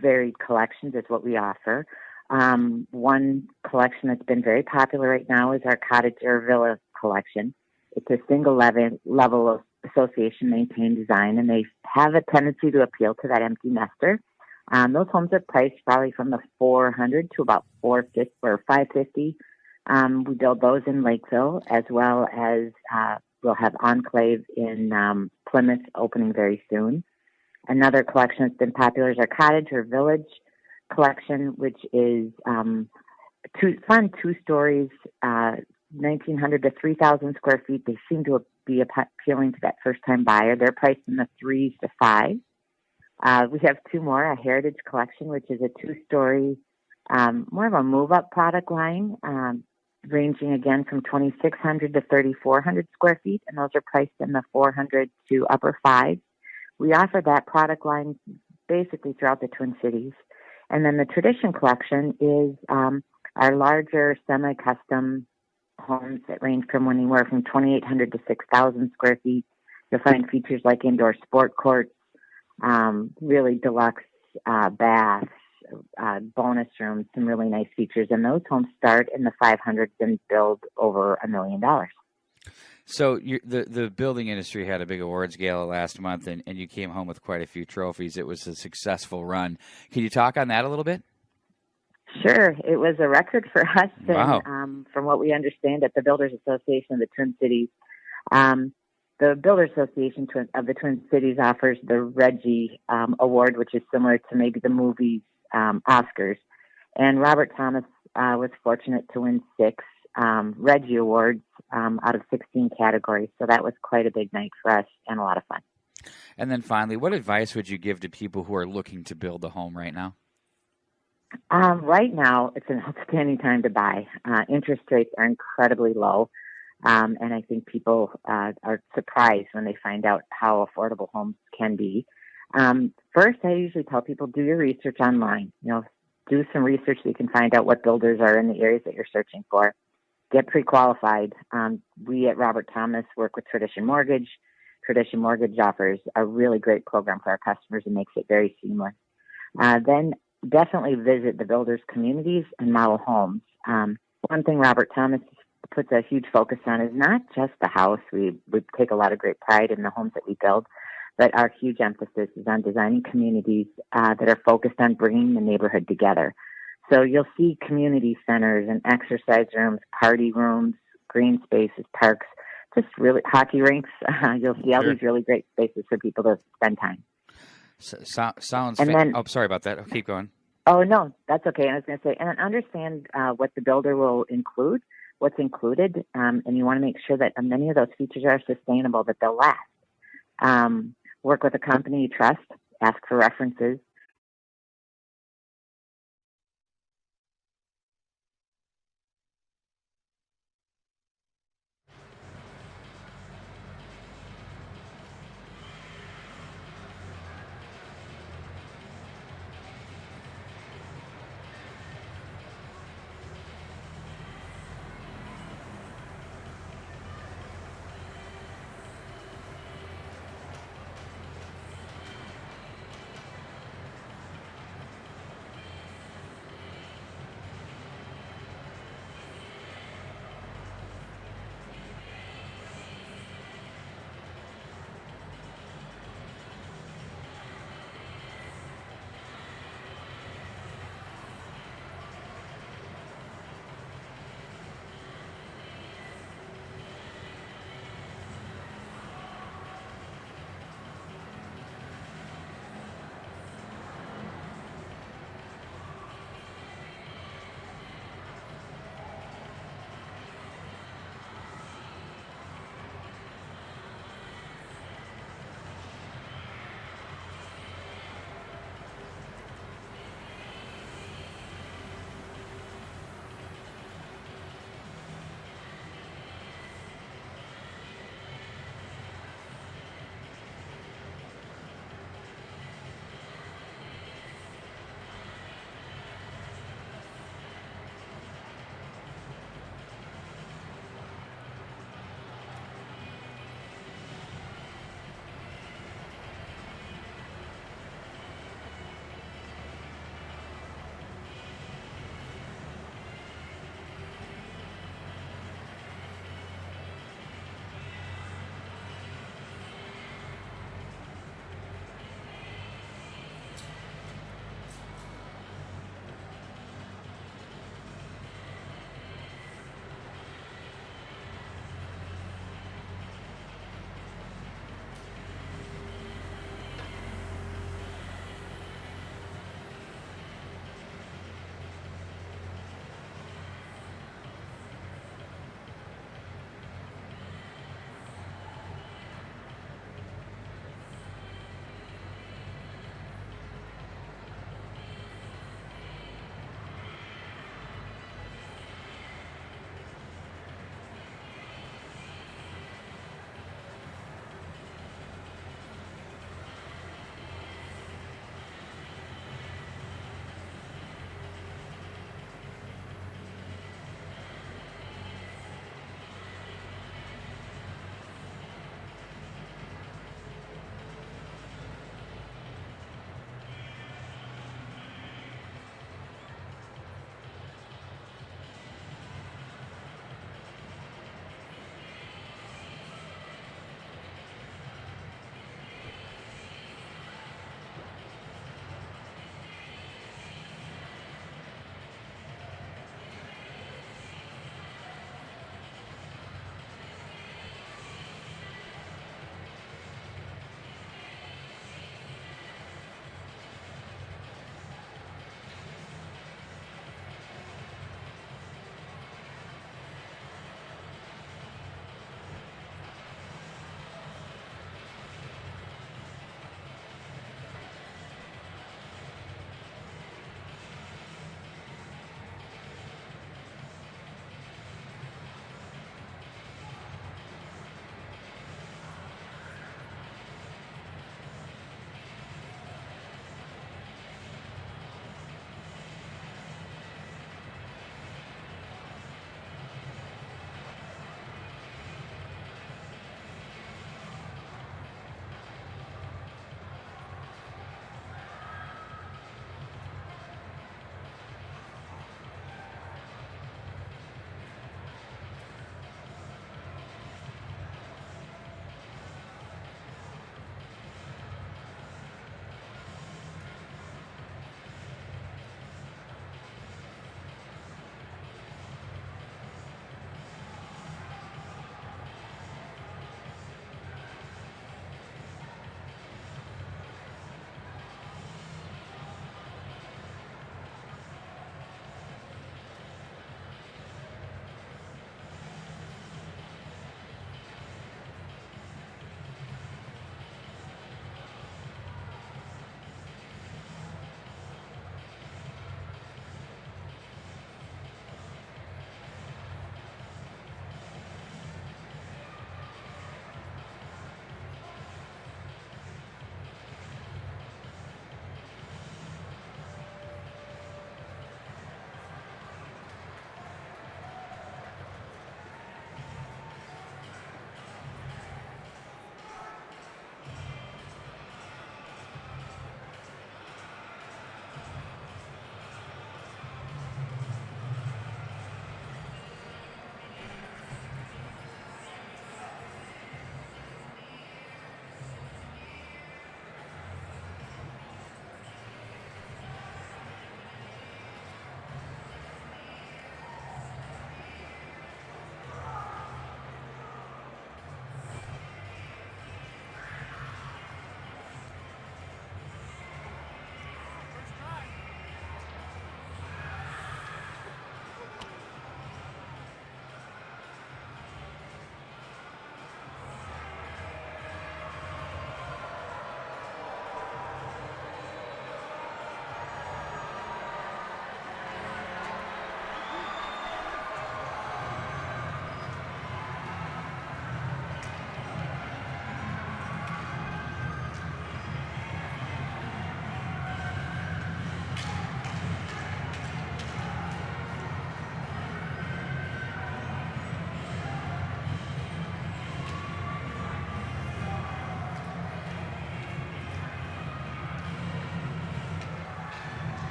varied collections is what we offer. One collection that's been very popular right now is our cottage or villa collection. It's a single level of association maintained design, and they have a tendency to appeal to that empty nester. Those homes are priced probably from the $400 to about $450 or $550. We build those in Lakeville, as well as we'll have Enclave in Plymouth opening very soon. Another collection that's been popular is our cottage or village collection, which is two stories, 1,900 to 3,000 square feet. They seem to be appealing to that first-time buyer. They're priced in the 3s to 5s. We have 2 more, a heritage collection, which is a 2-story, more of a move-up product line, ranging again from 2,600 to 3,400 square feet, and those are priced in the 400 to upper 5s. We offer that product line basically throughout the Twin Cities. And then the tradition collection is our larger semi-custom homes that range from anywhere from 2,800 to 6,000 square feet. You'll find features like indoor sport courts, really deluxe baths, bonus rooms, some really nice features. And those homes start in the 500s and build over $1 million. So the building industry had a big awards gala last month, and you came home with quite a few trophies. It was a successful run. Can you talk on that a little bit? Sure. It was a record for us. Wow. And, from what we understand at the Builders Association of the Twin Cities, the Builders Association of the Twin Cities offers the Reggie Award, which is similar to maybe the movie Oscars. And Robert Thomas was fortunate to win 6 Reggie Awards out of 16 categories. So that was quite a big night for us and a lot of fun. And then finally, what advice would you give to people who are looking to build a home right now? Right now, it's an outstanding time to buy. Interest rates are incredibly low. And I think people are surprised when they find out how affordable homes can be. First, I usually tell people, do your research online. Do some research so you can find out what builders are in the areas that you're searching for. Get pre-qualified. We at Robert Thomas work with Tradition Mortgage. Tradition Mortgage offers a really great program for our customers and makes it very seamless. Then definitely visit the builders' communities and model homes. One thing Robert Thomas puts a huge focus on is not just the house. We take a lot of great pride in the homes that we build, but our huge emphasis is on designing communities that are focused on bringing the neighborhood together. So you'll see community centers and exercise rooms, party rooms, green spaces, parks, just really hockey rinks. You'll see all these really great spaces for people to spend time. Sounds. And then, sorry about that. Keep going. Oh no, that's okay. I was going to say, and understand what the builder will include, what's included, and you want to make sure that many of those features are sustainable, that they'll last. Work with a company you trust. Ask for references.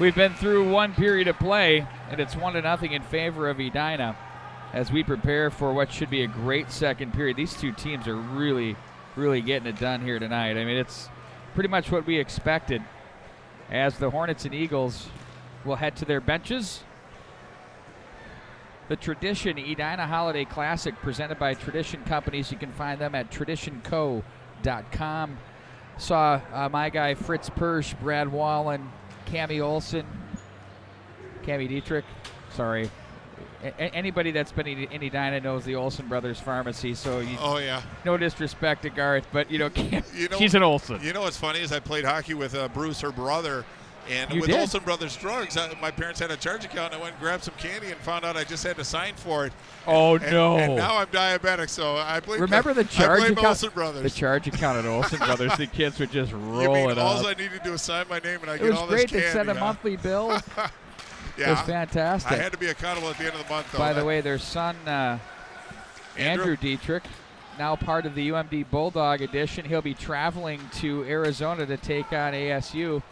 We've been through one period of play, and it's 1-0 in favor of Edina as we prepare for what should be a great second period. These two teams are really, really getting it done here tonight. I mean, it's pretty much what we expected as the Hornets and Eagles will head to their benches. The Tradition Edina Holiday Classic presented by Tradition Companies. You can find them at traditionco.com. Saw my guy Fritz Persch, Brad Wallen, Cammy Olson, Cammy Dietrich, sorry. Anybody that's been in Edina knows the Olson Brothers Pharmacy, so no disrespect to Garth, but she's an Olson. You know what's funny is I played hockey with Bruce, her brother, and with Olson Brothers Drugs, my parents had a charge account, and I went and grabbed some candy and found out I just had to sign for it. Oh, no. And now I'm diabetic, so I blame the charge account? Olson Brothers. The charge account at Olson Brothers, the kids would just roll it up. All I needed to do was sign my name, and I get all this candy. It was great. They sent a monthly bill. Yeah. It was fantastic. I had to be accountable at the end of the month, though. By the way, their son, Andrew Dietrich, now part of the UMD Bulldog edition. He'll be traveling to Arizona to take on ASU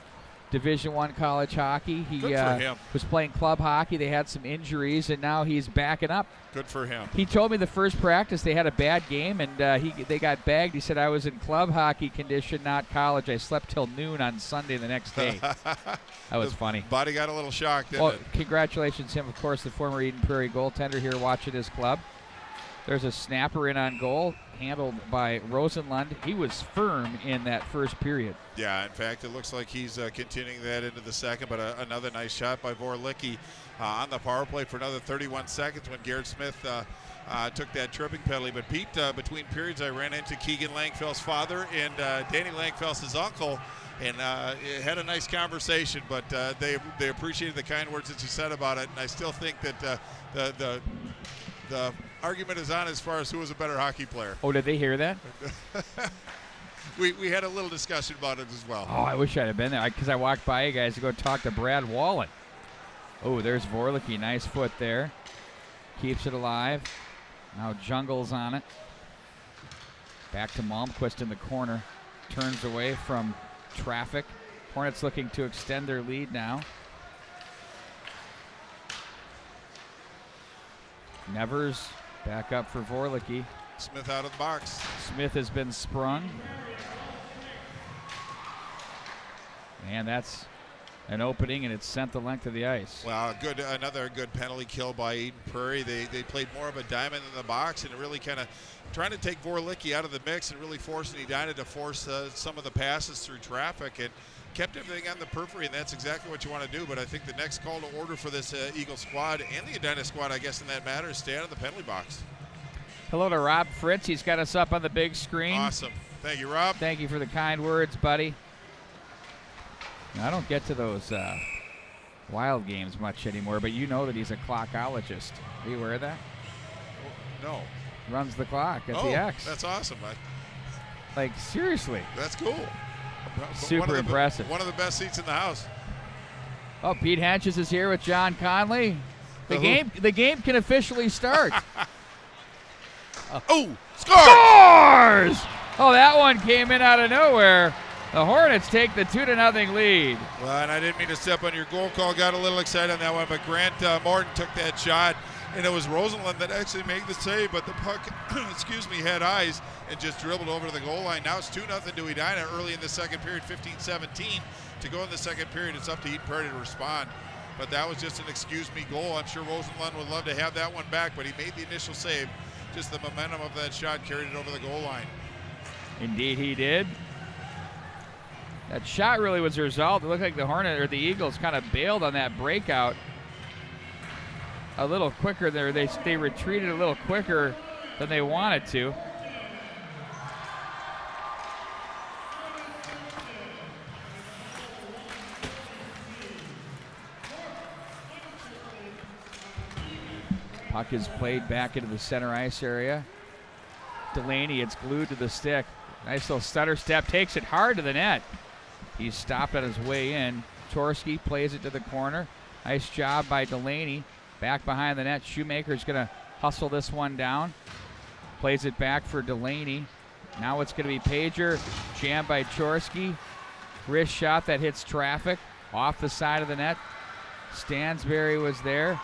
Division I college hockey. He was playing club hockey. They had some injuries, and now he's backing up. Good for him. He told me the first practice they had a bad game, and they got bagged. He said, I was in club hockey condition, not college. I slept till noon on Sunday the next day. That was funny. Body got a little shocked, didn't it? Congratulations to him, of course, the former Eden Prairie goaltender here watching his club. There's a snapper in on goal, handled by Rosenlund. He was firm in that first period. Yeah, in fact, it looks like he's continuing that into the second, but another nice shot by Vorlicki on the power play for another 31 seconds when Garrett Smith took that tripping penalty. But Pete, between periods, I ran into Keegan Langfell's father and Danny Langfell's uncle, and had a nice conversation, but they appreciated the kind words that you said about it, and I still think that the argument is on as far as who was a better hockey player. Oh, did they hear that? We had a little discussion about it as well. Oh, I wish I'd have been there because I walked by you guys to go talk to Brad Wallen. Oh, there's Vorlicki. Nice foot there. Keeps it alive. Now Jungle's on it. Back to Malmquist in the corner. Turns away from traffic. Hornets looking to extend their lead now. Nevers back up for Vorlicki. Smith out of the box. Smith has been sprung. And that's an opening, and it's sent the length of the ice. Well, another good penalty kill by Eden Prairie. They played more of a diamond in the box and really kind of trying to take Vorlicki out of the mix and really forcing Edina to force some of the passes through traffic and kept everything on the periphery, and that's exactly what you want to do. But I think the next call to order for this Eagle squad and the Edina squad, I guess in that matter, is stay out of the penalty box. Hello to Rob Fritz. He's got us up on the big screen. Awesome. Thank you, Rob. Thank you for the kind words, buddy. Now, I don't get to those wild games much anymore, but you know that he's a clockologist. Are you aware of that? No. Runs the clock at the X. That's awesome. Like, seriously. That's cool. Super impressive. One of the best seats in the house. Oh, Pete Henches is here with John Conley. The game can officially start. Oh, scores! Oh, that one came in out of nowhere. The Hornets take the 2-0 lead. Well, and I didn't mean to step on your goal call. Got a little excited on that one, but Grant Morton took that shot, and it was Rosenlund that actually made the save, but the puck, had eyes and just dribbled over to the goal line. Now it's 2-0 to Edina early in the second period, 15-17. To go in the second period, it's up to Eden Prairie to respond. But that was just an excuse-me goal. I'm sure Rosenlund would love to have that one back, but he made the initial save. Just the momentum of that shot carried it over the goal line. Indeed he did. That shot really was the result. It looked like the Eagles kind of bailed on that breakout a little quicker there. They retreated a little quicker than they wanted to. Puck is played back into the center ice area. Delaney, it's glued to the stick. Nice little stutter step, takes it hard to the net. He's stopped on his way in. Chorsky plays it to the corner. Nice job by Delaney. Back behind the net. Shoemaker's going to hustle this one down. Plays it back for Delaney. Now it's going to be Pager. Jammed by Chorsky. Wrist shot that hits traffic. off the side of the net. Stansberry was there,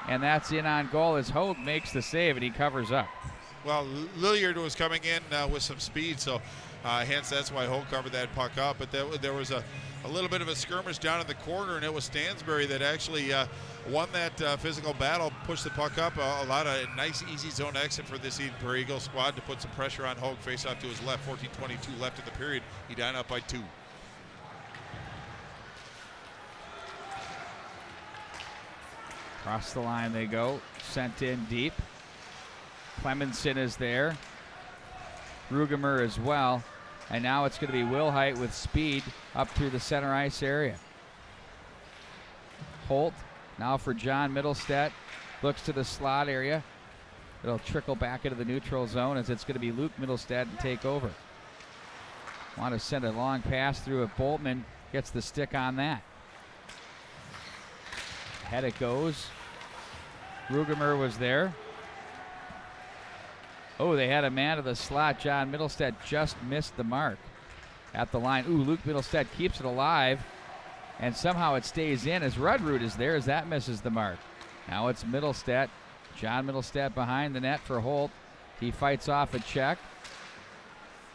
and that's in on goal as Hogue makes the save, and he covers up. Well, Lilliard was coming in with some speed, so hence that's why Hogue covered that puck up. But there was a little bit of a skirmish down in the corner, and it was Stansberry that actually won that physical battle, pushed the puck up. A lot of nice, easy zone exit for this Eden Prairie Eagles squad to put some pressure on Hogue. Face off to his left, 14:22 left in the period. Edina up by 2. Across the line they go, sent in deep. Clemenson is there. Rugemer as well. And now it's going to be Wilhite with speed up through the center ice area. Holt now for John Middlestead. Looks to the slot area. It'll trickle back into the neutral zone as it's going to be Luke Middlestead to take over. Want to send a long pass through it. Boltman gets the stick on that. Ahead it goes. Rugemer was there. Oh, they had a man to the slot. John Middlestead just missed the mark at the line. Ooh, Luke Middlestead keeps it alive, and somehow it stays in as Rudroot is there as that misses the mark. Now it's Middlestead. John Middlestead behind the net for Holt. He fights off a check.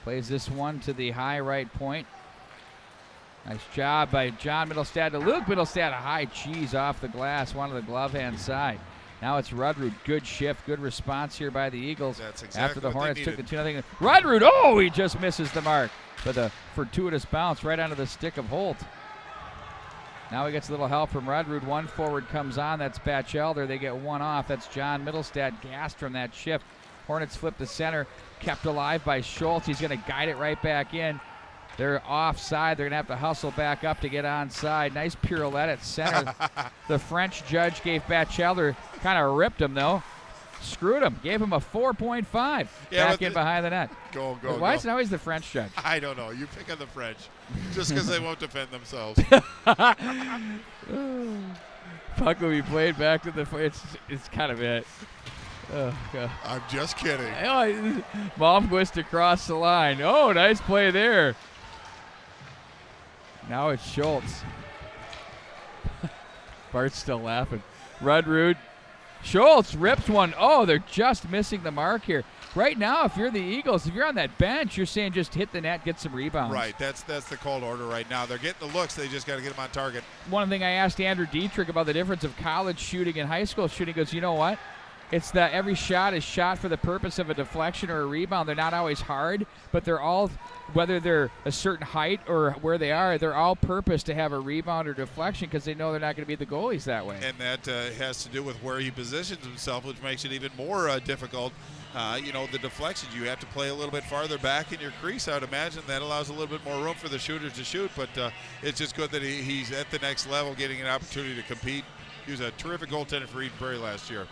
Plays this one to the high right point. Nice job by John Middlestead to Luke Middlestead. A high cheese off the glass, one of the glove hand side. Now it's Rudroot. Good shift, good response here by the Eagles. That's exactly after the what Hornets they took the needed. 2-0. Rudroot, oh, he just misses the mark. But a fortuitous bounce right onto the stick of Holt. Now he gets a little help from Rudroot. One forward comes on. That's Batchelder. They get one off. That's John Middlestead. Gassed from that shift. Hornets flip to center. Kept alive by Schultz. He's going to guide it right back in. They're offside. They're going to have to hustle back up to get onside. Nice pirouette at center. The French judge gave Batchelder, kind of ripped him, though. Screwed him. Gave him a 4.5 back in behind the net. Go. Why is it always the French judge? I don't know. You pick on the French just because they won't defend themselves. Puck will be played back to the. It's kind of it. Oh, God. I'm just kidding. Oh, Malmquist across the line. Oh, nice play there. Now it's Schultz. Bart's still laughing. Rudroot. Schultz rips one. Oh, they're just missing the mark here. Right now, if you're the Eagles, if you're on that bench, you're saying just hit the net, get some rebounds. Right, that's the called order right now. They're getting the looks. They just got to get them on target. One thing I asked Andrew Dietrich about the difference of college shooting and high school shooting, he goes, you know what? It's that every shot is shot for the purpose of a deflection or a rebound. They're not always hard, but they're all, whether they're a certain height or where they are, they're all purpose to have a rebound or deflection because they know they're not going to be the goalies that way. And that has to do with where he positions himself, which makes it even more difficult. The deflections, you have to play a little bit farther back in your crease. I would imagine that allows a little bit more room for the shooters to shoot, but it's just good that he's at the next level, getting an opportunity to compete. He was a terrific goaltender for Eden Prairie last year.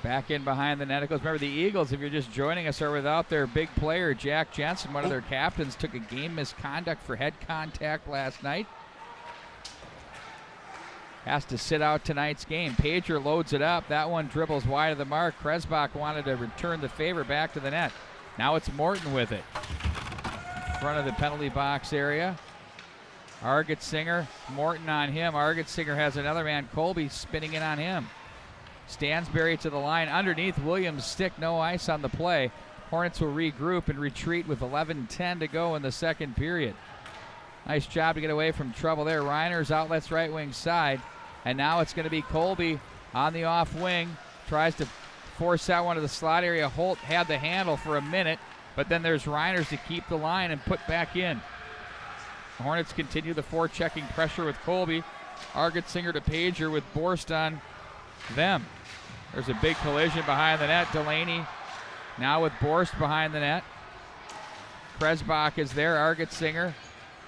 Back in behind the net it goes. Remember, the Eagles, if you're just joining us, are without their big player, Jack Jensen. One of their captains took a game misconduct for head contact last night. Has to sit out tonight's game. Pager loads it up. That one dribbles wide of the mark. Kresbach wanted to return the favor back to the net. Now it's Morton with it. In front of the penalty box area. Argetsinger, Morton on him. Argetsinger has another man, Colby, spinning in on him. Stansberry to the line underneath Williams' stick, no ice on the play. Hornets will regroup and retreat with 11:10 to go in the second period. Nice job to get away from trouble there. Reiner's outlets right wing side. And now it's going to be Colby on the off wing. Tries to force out one of the slot area. Holt had the handle for a minute, but then there's Reiners to keep the line and put back in. The Hornets continue the forechecking pressure with Colby. Argetsinger to Pager with Borst on them. There's a big collision behind the net. Delaney now with Borst behind the net. Kresbach is there. Argetsinger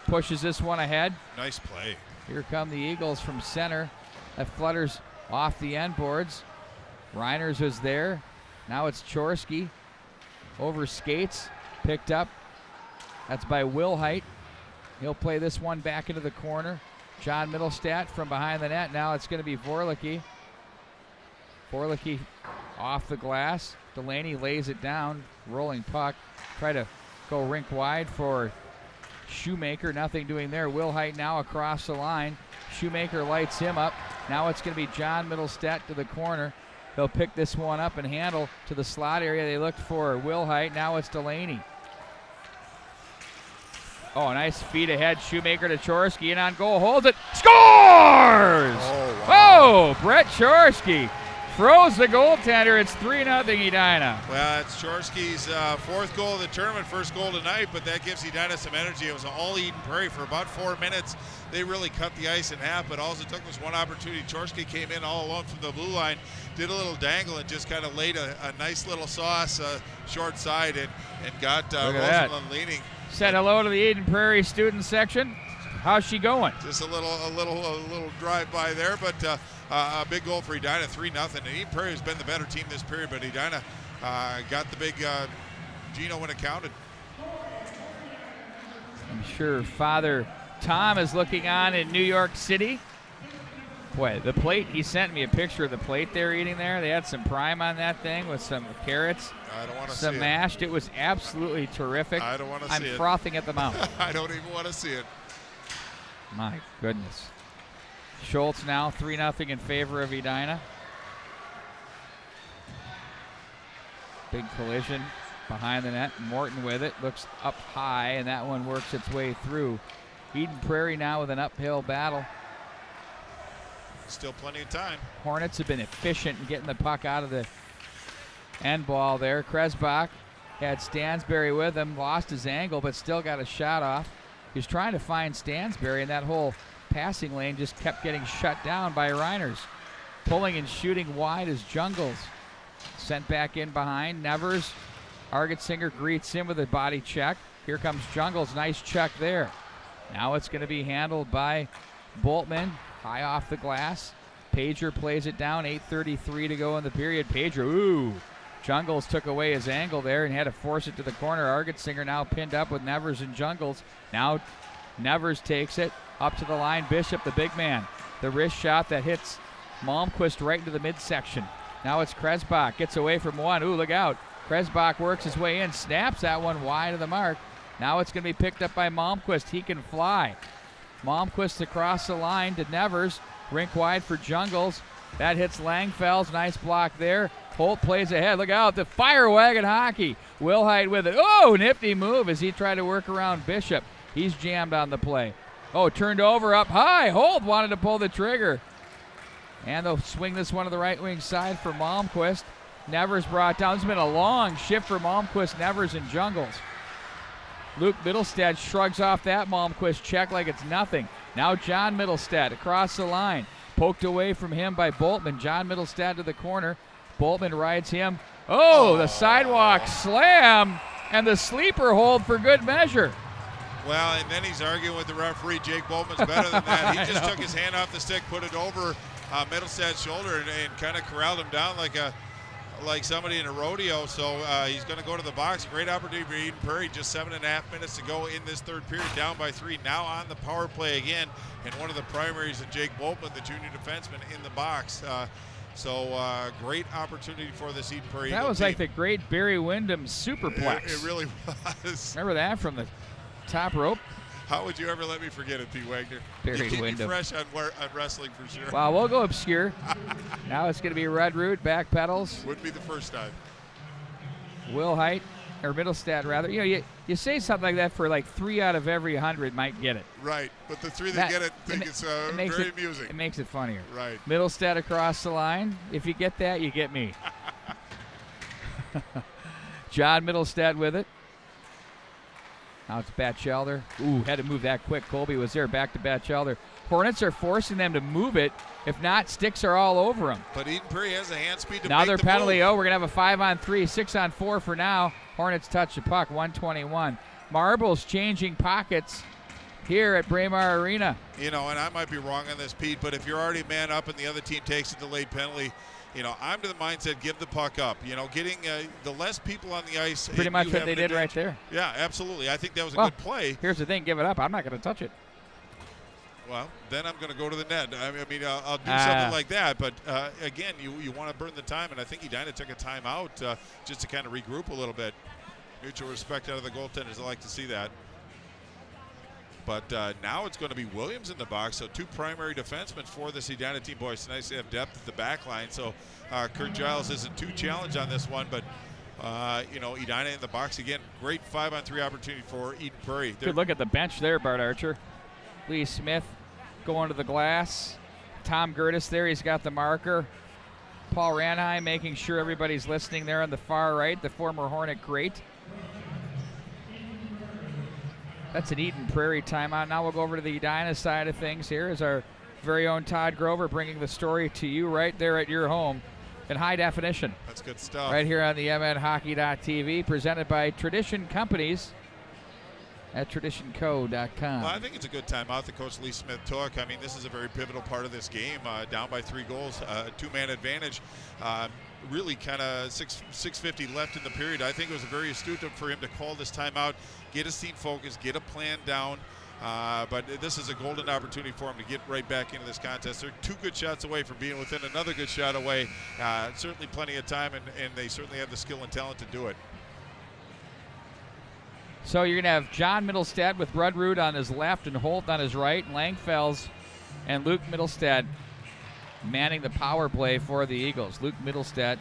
pushes this one ahead. Nice play. Here come the Eagles from center. That flutters off the end boards. Reiners is there. Now it's Chorsky. Over skates. Picked up. That's by Wilhite. He'll play this one back into the corner. John Middlestead from behind the net. Now it's going to be Vorlicki. Vorlicki off the glass. Delaney lays it down. Rolling puck. Try to go rink wide for Shoemaker, nothing doing there. Will Height now across the line. Shoemaker lights him up. Now it's going to be John Middlestat to the corner. They'll pick this one up and handle to the slot area. They looked for Will Height. Now it's Delaney. Oh, nice feed ahead. Shoemaker to Chorsky, in on goal, holds it, scores! Oh, wow. Oh, Brett Chorsky throws the goaltender. It's 3-0 Edina. Well, it's Chorsky's fourth goal of the tournament, first goal tonight, but that gives Edina some energy. It was all Eden Prairie for about 4 minutes. They really cut the ice in half, but all it took was one opportunity. Chorsky came in all alone from the blue line, did a little dangle, and just kind of laid a nice little sauce short side and got Rosenlund leaning. Said hello to the Eden Prairie student section. How's she going? Just a little drive by there, but a big goal for Edina, 3-0. And Eden Prairie has been the better team this period, but Edina got the big Gino when it counted. I'm sure Father Tom is looking on in New York City. Boy, the plate, he sent me a picture of the plate they're eating there. They had some prime on that thing with some carrots. I don't want to see some it. mashed. It was absolutely terrific. I don't want to see it. I'm frothing at the mouth. I don't even want to see it. My goodness. Schultz now 3-0 in favor of Edina. Big collision behind the net. Morton with it. Looks up high, and that one works its way through. Eden Prairie now with an uphill battle. Still plenty of time. Hornets have been efficient in getting the puck out of the end ball there. Kresbach had Stansberry with him, lost his angle, but still got a shot off. He was trying to find Stansberry, and that whole passing lane just kept getting shut down by Reiners. Pulling and shooting wide is Jungles. Sent back in behind. Nevers. Argetsinger greets him with a body check. Here comes Jungles. Nice check there. Now it's going to be handled by Boltman. High off the glass. Pager plays it down. 8:33 to go in the period. Pager, ooh. Jungles took away his angle there and had to force it to the corner. Argetsinger now pinned up with Nevers and Jungles. Now Nevers takes it up to the line. Bishop, the big man. The wrist shot that hits Malmquist right into the midsection. Now it's Kresbach. Gets away from one. Ooh, look out. Kresbach works his way in. Snaps that one wide of the mark. Now it's going to be picked up by Malmquist. He can fly. Malmquist across the line to Nevers. Rink wide for Jungles. That hits Langfels. Nice block there. Holt plays ahead. Look out. The fire wagon hockey. Wilhite with it. Oh, nifty move as he tried to work around Bishop. He's jammed on the play. Oh, turned over up high. Holt wanted to pull the trigger. And they'll swing this one to the right wing side for Malmquist. Nevers brought down. It's been a long shift for Malmquist, Nevers, and Jungles. Luke Middlestad shrugs off that Malmquist check like it's nothing. Now John Middlestad across the line. Poked away from him by Boltman. John Middlestad to the corner. Boltman rides him. Oh, the sidewalk slam and the sleeper hold for good measure. Well, and then he's arguing with the referee. Jake Boltman's better than that. He just took his hand off the stick, put it over Middlestad's shoulder, and kind of corralled him down like somebody in a rodeo. So he's going to go to the box. Great opportunity for Eden Prairie. Just 7.5 minutes to go in this third period, down by 3. Now on the power play again, and one of the primaries of Jake Boltman, the junior defenseman, in the box. So great opportunity for this Eden Prairie. That was team. like the great Barry Windham superplex. It really was. Remember that from the top rope? How would you ever let me forget it, Pete Wagner? Barry you keep Windham. me fresh on wrestling for sure. Wow, we'll go obscure. Now it's going to be Red Root, back pedals. Wouldn't be the first time. Will Height, or Middlestad rather. You know, you say something like that for like 3 out of every 100 might get it. Right, but the 3 that get it think it's very amusing. It makes it funnier. Right. Middlestad across the line. If you get that, you get me. John Middlestad with it. Now it's Batchelder. Ooh, had to move that quick. Colby was there. Back to Batchelder. Hornets are forcing them to move it. If not, sticks are all over them. But Eden Prairie has a hand speed to now make their the penalty. move. Oh, we're going to have a 5-on-3, 6-on-4 for now. Hornets touch the puck, 121. Marbles changing pockets here at Braemar Arena. You know, and I might be wrong on this, Pete, but if you're already man up and the other team takes a delayed penalty, you know, I'm to the mindset, give the puck up. You know, getting the less people on the ice. Pretty much what they did right there. Yeah, absolutely. I think that was a good play. Here's the thing, give it up. I'm not going to touch it. Well, then I'm going to go to the net. I mean, I'll do something like that. But, again, you want to burn the time, and I think Edina took a timeout just to kind of regroup a little bit. Mutual respect out of the goaltenders. I like to see that. But now it's going to be Williams in the box, so 2 primary defensemen for this Edina team. Boy, it's nice to have depth at the back line. So Kurt Giles isn't too challenged on this one, but Edina in the box again. Great 5-on-3 opportunity for Eden Prairie. Good look at the bench there, Bart Archer. Lee Smith going to the glass. Tom Gertis there, he's got the marker. Paul Ranheim making sure everybody's listening there on the far right, the former Hornet great. That's an Eden Prairie timeout. Now we'll go over to the Edina side of things here as our very own Todd Grover bringing the story to you right there at your home in high definition. That's good stuff. Right here on the MNHockey.tv, presented by Tradition Companies at traditionco.com. Well, I think it's a good timeout that Coach Lee Smith took. I mean, this is a very pivotal part of this game. Down by 3 goals, 2-man advantage. Really kind of 6:50 left in the period. I think it was very astute for him to call this timeout, get his team focused, get a plan down. But this is a golden opportunity for him to get right back into this contest. They're 2 good shots away from being within another good shot away. Certainly plenty of time, and they certainly have the skill and talent to do it. So you're going to have John Middlestad with Rudrud on his left and Holt on his right. Langfells and Luke Middlestad manning the power play for the Eagles. Luke Middlestad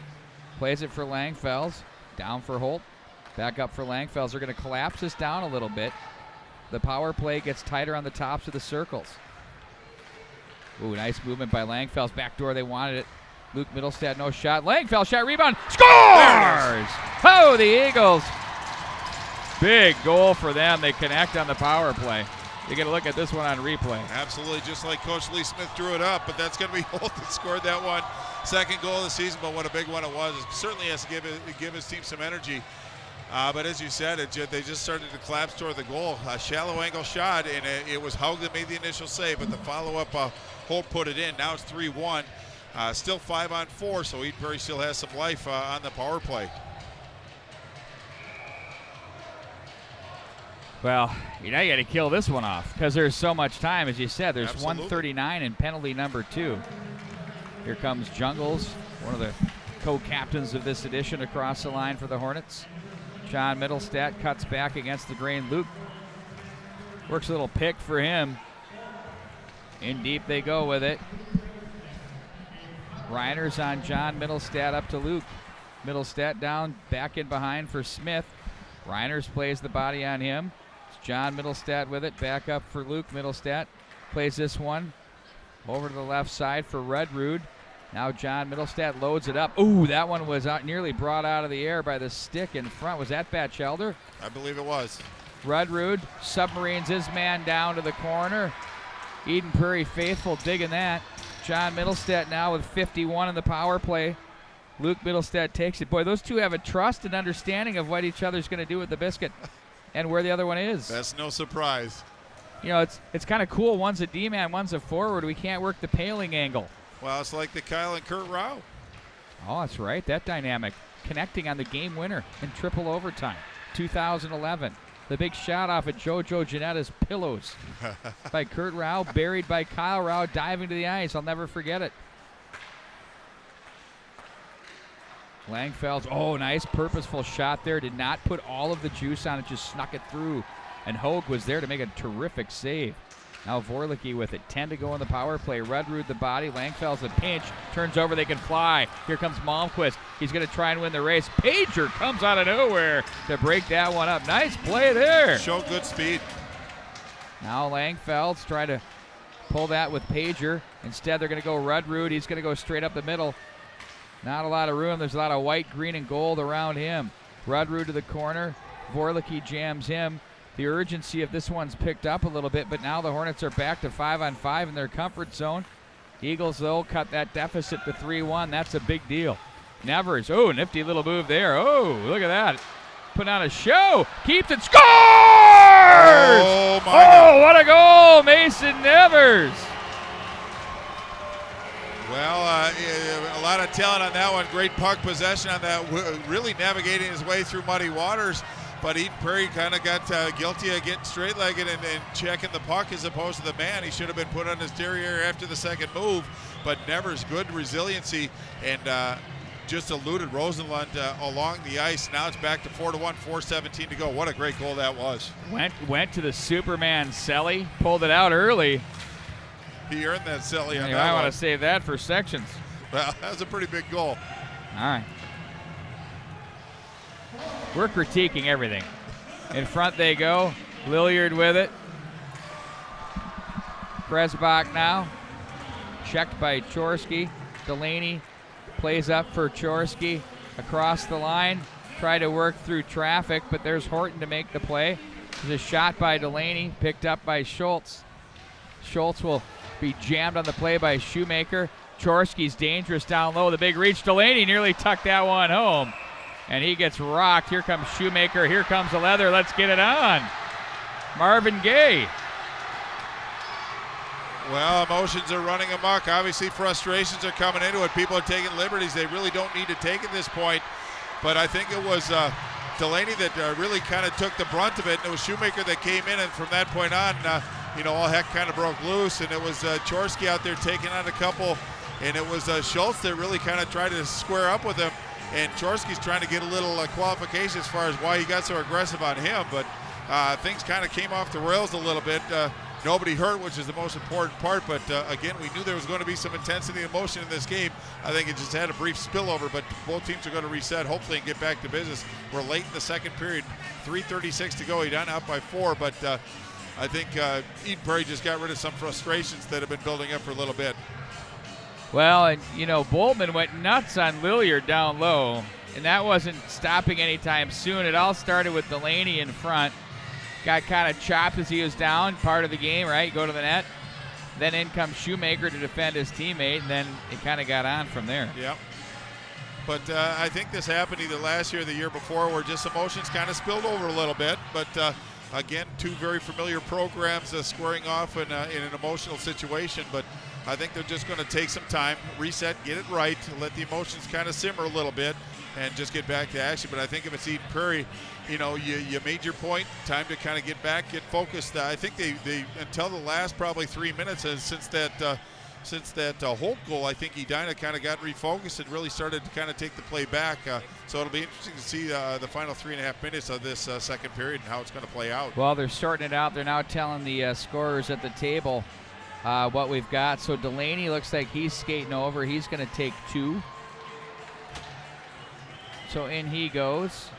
plays it for Langfells. Down for Holt. Back up for Langfells. They're going to collapse this down a little bit. The power play gets tighter on the tops of the circles. Ooh, nice movement by Langfells. Back door, they wanted it. Luke Middlestad, no shot. Langfells, shot, rebound, scores! Oh, the Eagles. Big goal for them. They connect on the power play. You get a look at this one on replay. Absolutely, just like Coach Lee Smith drew it up, but that's going to be Holt that scored that one. Second goal of the season, but what a big one it was. It certainly has to give his team some energy. But as you said, they just started to collapse toward the goal. A shallow angle shot, and it was Haug that made the initial save, but the follow-up, Holt put it in. Now it's 3-1. Still 5-on-4, so Eden Prairie still has some life on the power play. Well, you got to kill this one off because there's so much time, as you said. There's Absolutely. 1:39 in penalty number 2. Here comes Jungles, one of the co-captains of this edition, across the line for the Hornets. John Middlestad cuts back against the grain. Luke works a little pick for him. In deep they go with it. Reiner's on John Middlestad up to Luke. Middlestad down, back in behind for Smith. Reiner's plays the body on him. It's John Middlestad with it. Back up for Luke. Middlestad plays this one over to the left side for Rudrud. Now John Middlestad loads it up. Ooh, that one was nearly brought out of the air by the stick in front. Was that Batchelder? I believe it was. Rudrud submarines his man down to the corner. Eden Prairie faithful digging that. John Middlestad now with 51 in the power play. Luke Middlestad takes it. Boy, those two have a trust and understanding of what each other's going to do with the biscuit and where the other one is. That's no surprise. You know, it's kind of cool. One's a D-man, one's a forward. We can't work the paling angle. Well, it's like the Kyle and Kurt Rao. Oh, that's right. That dynamic. Connecting on the game winner in triple overtime. 2011. The big shot off at JoJo Janetta's pillows by Kurt Rao, buried by Kyle Rao, diving to the ice. I'll never forget it. Langfelds, oh, nice purposeful shot there. Did not put all of the juice on it, just snuck it through. And Hogue was there to make a terrific save. Now Vorlicki with it. 10 to go in the power play. Rudrud the body. Langfelds a pinch. Turns over. They can fly. Here comes Malmquist. He's going to try and win the race. Pager comes out of nowhere to break that one up. Nice play there. Show good speed. Now Langfelds try to pull that with Pager. Instead, they're going to go Rudrud. He's going to go straight up the middle. Not a lot of room. There's a lot of white, green, and gold around him. Rudrud to the corner. Vorlicki jams him. The urgency of this one's picked up a little bit, but now the Hornets are back to 5-on-5 in their comfort zone. Eagles, though, cut that deficit to 3-1. That's a big deal. Nevers, oh, nifty little move there. Oh, look at that. Putting on a show. Keeps it. Scores! Oh, my God. What a goal, Mason Nevers. Well, a lot of talent on that one. Great puck possession on that. Really navigating his way through muddy waters. But Eden Prairie kind of got guilty of getting straight-legged and checking the puck as opposed to the man. He should have been put on his derriere after the second move. But Nevers, good resiliency. And just alluded, Rosenlund along the ice. Now it's back to 4-1, 4:17 to go. What a great goal that was. Went to the Superman celly, pulled it out early. He earned that silly on that I one. want to save that for sections. Well, that was a pretty big goal. All right. We're critiquing everything. In front they go. Lilliard with it. Presbach now. Checked by Chorsky. Delaney plays up for Chorsky. Across the line. Try to work through traffic, but there's Horton to make the play. There's a shot by Delaney, picked up by Schultz. Schultz will be jammed on the play by Shoemaker. Chorsky's dangerous down low. The big reach. Delaney nearly tucked that one home. And he gets rocked. Here comes Shoemaker. Here comes the leather. Let's get it on. Marvin Gaye. Well, emotions are running amok. Obviously, frustrations are coming into it. People are taking liberties they really don't need to take at this point. But I think it was Delaney that really kind of took the brunt of it. And it was Shoemaker that came in. And from that point on, all heck kind of broke loose. And it was Chorsky out there taking on a couple. And it was Schultz that really kind of tried to square up with him. And Chorsky's trying to get a little qualification as far as why he got so aggressive on him. But things kind of came off the rails a little bit. Nobody hurt, which is the most important part. But again, we knew there was going to be some intensity and emotion in this game. I think it just had a brief spillover, but both teams are going to reset, hopefully, and get back to business. We're late in the second period, 3:36 to go. Edina up by 4, but I think Eden Prairie just got rid of some frustrations that have been building up for a little bit. Well, and Boltman went nuts on Lilliard down low, and that wasn't stopping anytime soon. It all started with Delaney in front. Got kind of chopped as he was down, part of the game, right? Go to the net. Then in comes Shoemaker to defend his teammate, and then it kind of got on from there. Yep. But I think this happened either last year or the year before, where just emotions kind of spilled over a little bit. But again, two very familiar programs squaring off in an emotional situation. But I think they're just going to take some time, reset, get it right, let the emotions kind of simmer a little bit, and just get back to action. But I think if it's Eden Prairie, you made your point. Time to kind of get back, get focused. I think they until the last probably 3 minutes, since that Holt goal, I think Edina kind of got refocused and really started to kind of take the play back. So it'll be interesting to see the final 3.5 minutes of this second period and how it's going to play out. Well, they're sorting it out. They're now telling the scorers at the table what we've got. So Delaney looks like he's skating over. He's going to take 2. So in he goes.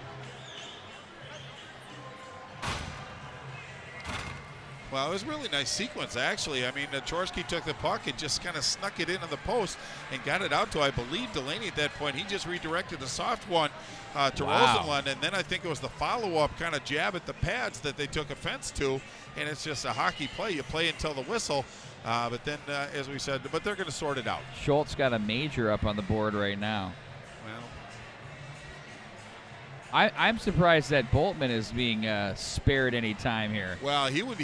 Well, it was a really nice sequence, actually. I mean, Chorsky took the puck and just kind of snuck it in on the post and got it out to, I believe, Delaney at that point. He just redirected a soft one to Rosenlund, and then I think it was the follow-up kind of jab at the pads that they took offense to, and it's just a hockey play. You play until the whistle, but then, as we said, but they're going to sort it out. Schultz got a major up on the board right now. Well, I'm surprised that Boltman is being spared any time here. Well, he was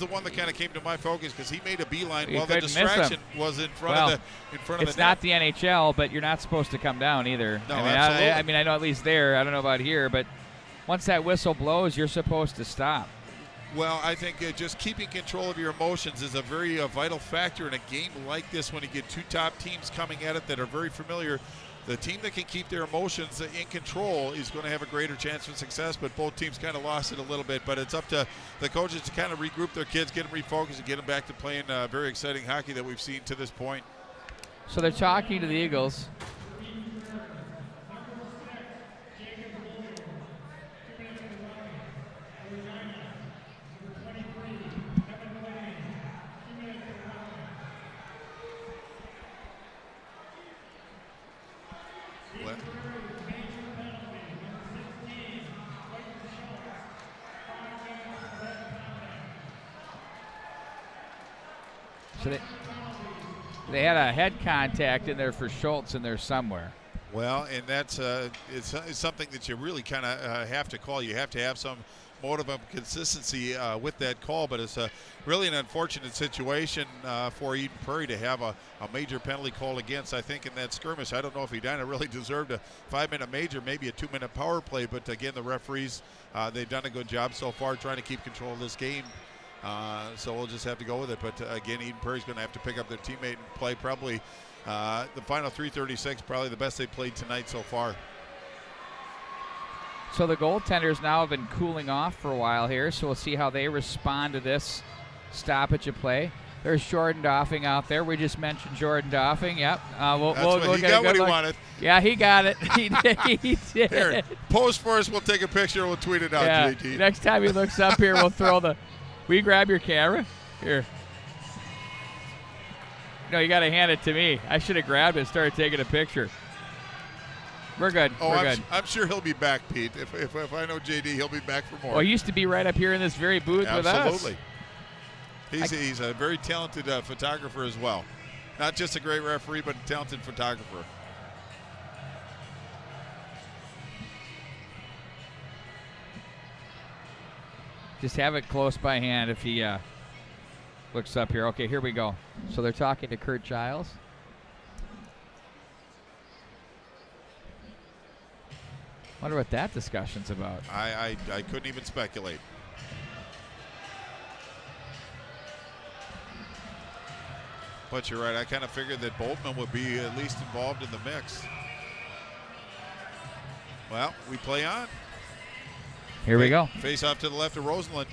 the one that kind of came to my focus because he made a beeline while the couldn't miss him. distraction was in front of the net. It's not the NHL, but you're not supposed to come down either. No, absolutely. absolutely. I mean, I know at least there. I don't know about here, but once that whistle blows, you're supposed to stop. Well, I think just keeping control of your emotions is a very vital factor in a game like this when you get two top teams coming at it that are very familiar. The team that can keep their emotions in control is going to have a greater chance of success, but both teams kind of lost it a little bit. But it's up to the coaches to kind of regroup their kids, get them refocused, and get them back to playing very exciting hockey that we've seen to this point. So they're talking to the Eagles. So they had a head contact in there for Schultz in there somewhere. Well, and that's it's something that you really kind of have to call. You have to have some motive of consistency with that call, but it's really an unfortunate situation for Eden Prairie to have a major penalty call against. I think in that skirmish, I don't know if Edina really deserved a 5-minute major, maybe a 2-minute power play, but again, the referees, they've done a good job so far trying to keep control of this game. So we'll just have to go with it. But again, Eden Prairie's going to have to pick up their teammate and play probably The final 3:36, probably the best they played tonight so far. So the goaltenders now have been cooling off for a while here, so we'll see how they respond to this stoppage of play. There's Jordan Doffing out there. We just mentioned Jordan Doffing. Yep. He got what he wanted. Yeah, he got it. He did. He did. Here, pose for us. We'll take a picture. We'll tweet it out, Yeah. JT. Next time he looks up here, we'll throw the. Will you grab your camera? Here. No, you got to hand it to me. I should have grabbed it and started taking a picture. We're good. We're good. I'm sure he'll be back, Pete. If I know JD, he'll be back for more. Well, he used to be right up here in this very booth with us. Absolutely. He's a very talented photographer as well. Not just a great referee, but a talented photographer. Just have it close by hand if he looks up here. Okay, here we go. So they're talking to Kurt Giles. Wonder what that discussion's about. I couldn't even speculate. But you're right. I kind of figured that Boltman would be at least involved in the mix. Well, we play on. Here we go. Face off to the left of Rosenlund.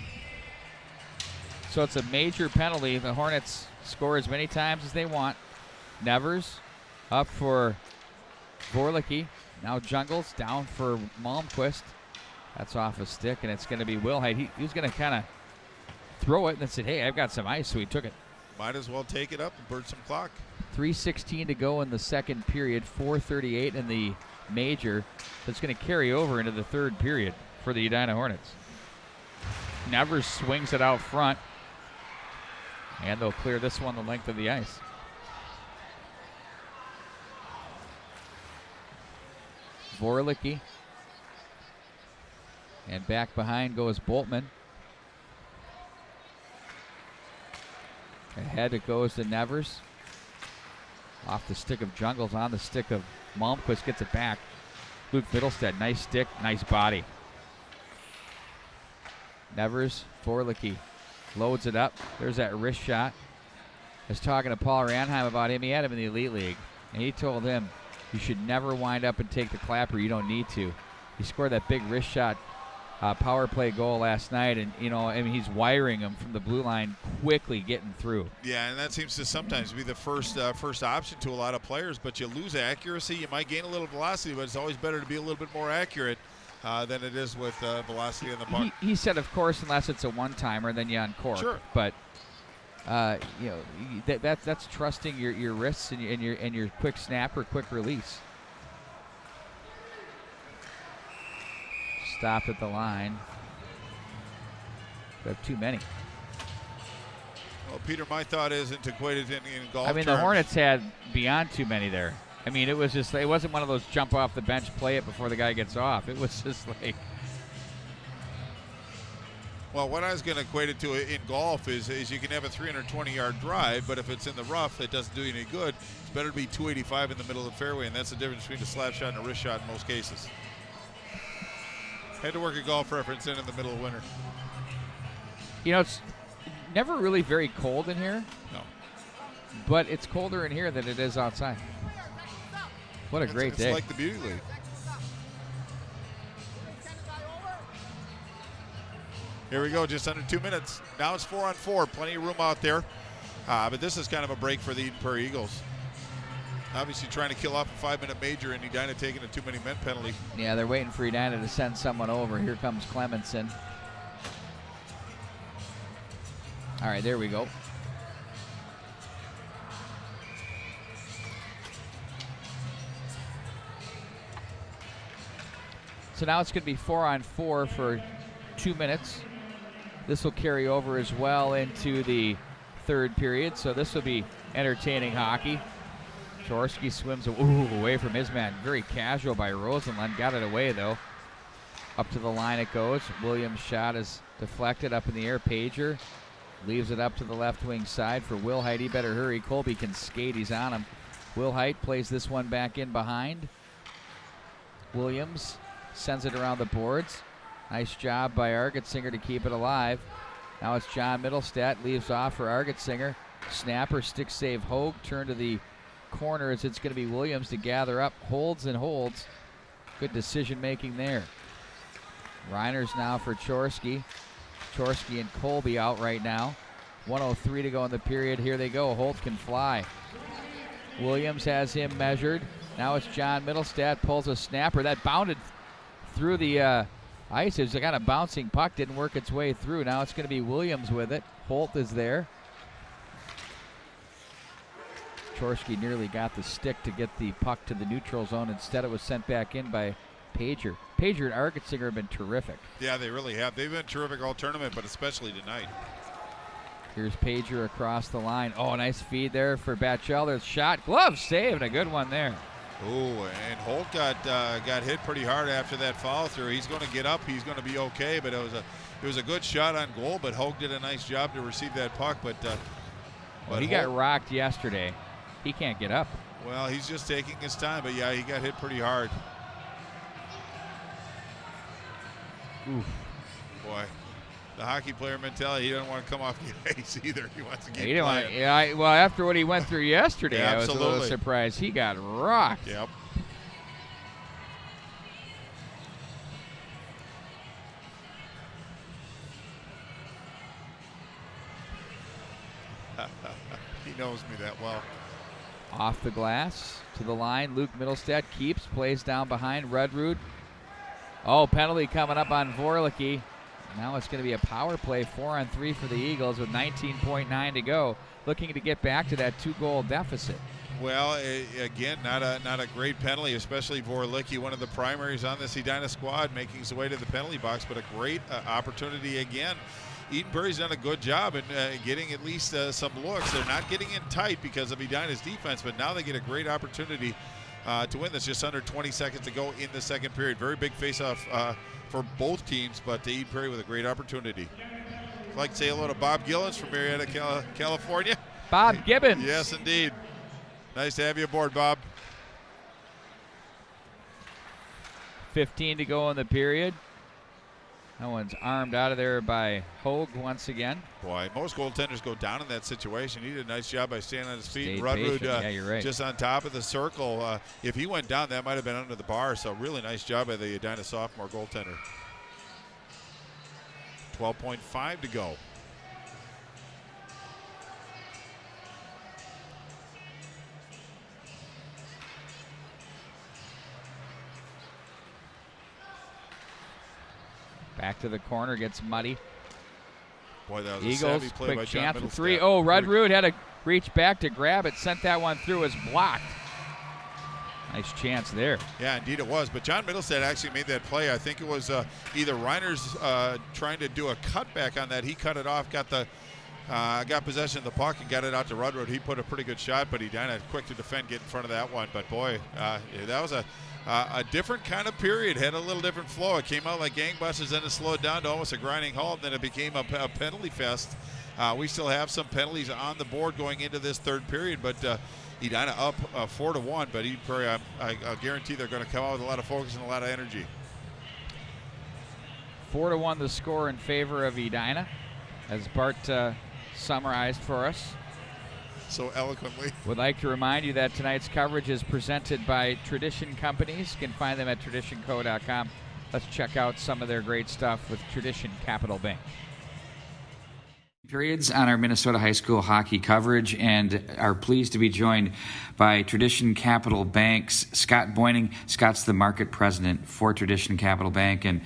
So it's a major penalty. The Hornets score as many times as they want. Nevers up for Vorlicki. Now Jungles down for Malmquist. That's off a stick, and it's going to be Wilhite. He was going to kind of throw it and then said, hey, I've got some ice, so he took it. Might as well take it up and burn some clock. 3:16 to go in the second period, 4:38 in the major. That's going to carry over into the third period for the Edina Hornets. Nevers swings it out front, and they'll clear this one the length of the ice. Vorlicki. And back behind goes Boltman. Ahead it goes to Nevers. Off the stick of Jungles, on the stick of Malmquist, gets it back. Luke Biddlestead, nice stick, nice body. Nevers, Vorlicki loads it up. There's that wrist shot. I was talking to Paul Ranheim about him. He had him in the Elite League, and he told him, you should never wind up and take the clapper. You don't need to. He scored that big wrist shot power play goal last night, and he's wiring him from the blue line, quickly getting through. Yeah, and that seems to sometimes be the first option to a lot of players. But you lose accuracy. You might gain a little velocity, but it's always better to be a little bit more accurate than it is with velocity in the puck. He said, of course, unless it's a one-timer, then you uncork. Sure. But that's trusting your wrists and your quick snap or quick release. Stopped at the line. We have too many. Well, Peter, my thought is to equate it in golf I mean, terms. the Hornets had beyond too many there. I mean, it wasn't one of those jump off the bench, play it before the guy gets off. It was just like. Well, what I was going to equate it to in golf is you can have a 320-yard drive, but if it's in the rough, it doesn't do you any good. It's better to be 285 in the middle of the fairway, and that's the difference between a slap shot and a wrist shot in most cases. Had to work a golf reference in the middle of winter. It's never really very cold in here. No. But it's colder in here than it is outside. What a great day. It's like the Beauty League. Here we go, just under 2 minutes. Now it's 4-on-4, plenty of room out there. But this is kind of a break for the Eden Prairie Eagles. Obviously trying to kill off a 5-minute major, and Edina taking a too many men penalty. Yeah, they're waiting for Edina to send someone over. Here comes Clemenson. All right, there we go. So now it's going to be 4-on-4 for 2 minutes. This will carry over as well into the third period, so this will be entertaining hockey. Jaworski swims away from his man. Very casual by Rosenlund. Got it away, though. Up to the line it goes. Williams' shot is deflected up in the air. Pager leaves it up to the left wing side for Wilhite. He better hurry. Colby can skate. He's on him. Wilhite plays this one back in behind. Williams sends it around the boards. Nice job by Argetsinger to keep it alive. Now it's John Middlestat. Leaves off for Argetsinger. Snapper, stick save Hogue. Turn to the corners. It's going to be Williams to gather up, holds and holds. Good decision making there. Reiners now for Chorsky. Chorsky and Colby out right now. 1:03 to go in the period. Here they go. Holt can fly. Williams has him measured. Now it's John Middlestad, pulls a snapper. That bounded through the ice. It was kind of bouncing puck, didn't work its way through. Now it's going to be Williams with it. Holt is there. Chorsky nearly got the stick to get the puck to the neutral zone. Instead, it was sent back in by Pager. Pager and Argetsinger have been terrific. Yeah, they really have. They've been terrific all tournament, but especially tonight. Here's Pager across the line. Oh, nice feed there for Batchel. There's shot. Glove save, and a good one there. Oh, and Holt got hit pretty hard after that follow through. He's going to get up. He's going to be okay. But it was a good shot on goal. But Holt did a nice job to receive that puck. But he got rocked yesterday. He can't get up. Well, he's just taking his time. But yeah, he got hit pretty hard. Oof. Boy, the hockey player mentality. He doesn't want to come off the ice either. He wants to get playing. Well, after what he went through yesterday, yeah, I was a little surprised. He got rocked. Yep. He knows me that well. Off the glass to the line. Luke Middlestad keeps, plays down behind Rudrud. Oh, penalty coming up on Vorlicki. Now it's going to be a power play, 4-on-3 for the Eagles with 19.9 to go, looking to get back to that 2-goal deficit. Well, again, not a great penalty, especially Vorlicki, one of the primaries on this Edina squad, making his way to the penalty box, but a great opportunity again. Eden Prairie's done a good job in getting at least some looks. They're not getting in tight because of Edina's defense, but now they get a great opportunity to win this. Just under 20 seconds to go in the second period. Very big face-off for both teams, but Eden Prairie with a great opportunity. I'd like to say hello to Bob Gillens from Marietta, California. Bob Gibbons. Yes, indeed. Nice to have you aboard, Bob. 15 to go in the period. That one's armed out of there by Hogue once again. Boy, most goaltenders go down in that situation. He did a nice job by standing on his feet. Rudrud, yeah, you're right. Just on top of the circle. If he went down, that might have been under the bar. So really nice job by the Edina sophomore goaltender. 12.5 to go. Back to the corner, gets muddy. Boy, that was Eagles, a savvy play quick by chance John for three. Middlestad. Oh, Rudrud had to reach back to grab it, sent that one through, was blocked. Nice chance there. Yeah, indeed it was. But John Middlestad actually made that play. I think it was either Reiners trying to do a cutback on that. He cut it off, got possession of the puck and got it out to Rudrud. He put a pretty good shot, but Edina quick to defend, get in front of that one. But boy, that was a different kind of period. Had a little different flow. It came out like gangbusters, then it slowed down to almost a grinding halt. Then it became a penalty fest. We still have some penalties on the board going into this third period, but Edina up 4-1. But Eden Prairie, I guarantee they're going to come out with a lot of focus and a lot of energy. 4-1 the score in favor of Edina, as Bart summarized for us. So eloquently. Would like to remind you that tonight's coverage is presented by Tradition Companies. You can find them at traditionco.com. Let's check out some of their great stuff with Tradition Capital Bank. Periods on our Minnesota high school hockey coverage, and are pleased to be joined by Tradition Capital Bank's Scott Boyning. Scott's the market president for Tradition Capital Bank. And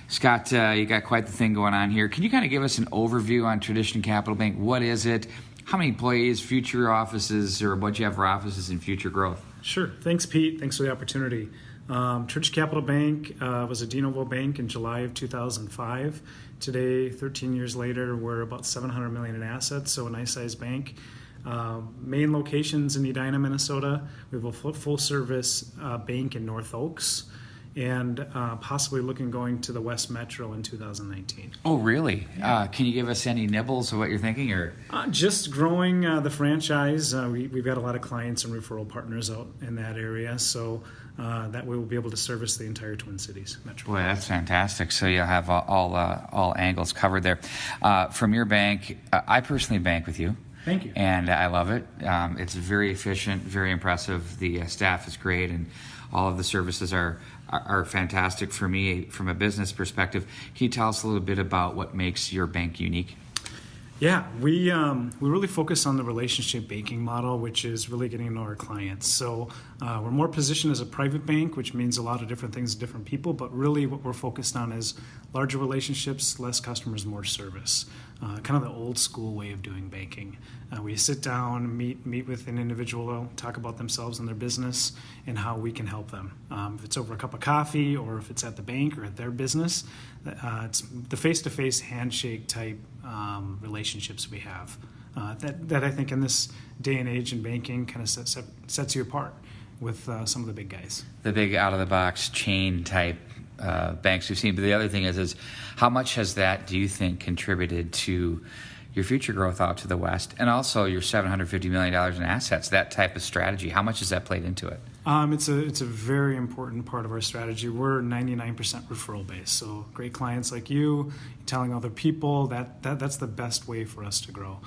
Scott, you got quite the thing going on here. Can you kind of give us an overview on Tradition Capital Bank? What is it? How many employees, future offices, or what you have for offices and future growth? Sure. Thanks, Pete. Thanks for the opportunity. Tradition Capital Bank was a de novo bank in July of 2005. Today, 13 years later, we're about $700 million in assets, so a nice-sized bank. Main locations in Edina, Minnesota. We have a full-service bank in North Oaks, and possibly looking going to the West Metro in 2019. Oh, really? Yeah. Can you give us any nibbles of what you're thinking? Or just growing the franchise. We've got a lot of clients and referral partners out in that area, so that way we'll be able to service the entire Twin Cities metro. Boy, that's fantastic. So you'll have all angles covered there. From your bank, I personally bank with you. Thank you. And I love it. It's very efficient, very impressive. The staff is great, and all of the services are fantastic for me from a business perspective. Can you tell us a little bit about what makes your bank unique? Yeah, we really focus on the relationship banking model, which is really getting to know our clients. So we're more positioned as a private bank, which means a lot of different things to different people, but really what we're focused on is larger relationships, less customers, more service. Kind of the old school way of doing banking. We sit down, meet with an individual, talk about themselves and their business and how we can help them. If it's over a cup of coffee or if it's at the bank or at their business, it's the face-to-face handshake type relationships we have. That I think in this day and age in banking kind of sets you apart with some of the big guys. The big out-of-the-box chain type banks we've seen. But the other thing is how much has that, do you think, contributed to your future growth out to the West, and also your $750 million in assets, that type of strategy? How much has that played into it? It's a very important part of our strategy. We're 99% referral based, so great clients like you telling other people that's the best way for us to grow.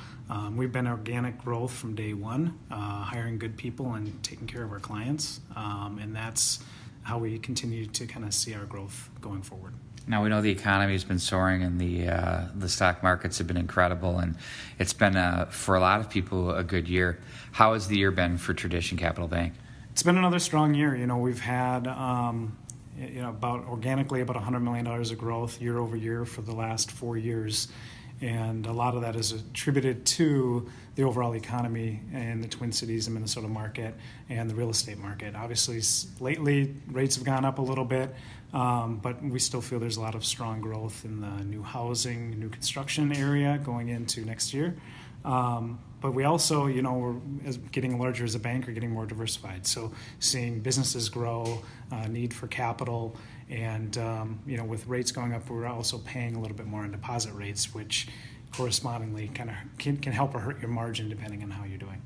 We've been organic growth from day one, hiring good people and taking care of our clients, and that's how we continue to kind of see our growth going forward. Now, we know the economy has been soaring and the stock markets have been incredible, and it's been, for a lot of people, a good year. How has the year been for Tradition Capital Bank? It's been another strong year. We've had about organically about $100 million of growth year over year for the last 4 years. And a lot of that is attributed to the overall economy in the Twin Cities and Minnesota market and the real estate market. Obviously, lately, rates have gone up a little bit, but we still feel there's a lot of strong growth in the new housing, new construction area going into next year. But we also, we're getting larger as a bank, we're getting more diversified. So seeing businesses grow, need for capital, and with rates going up, we're also paying a little bit more on deposit rates, which correspondingly kind of can help or hurt your margin depending on how you're doing.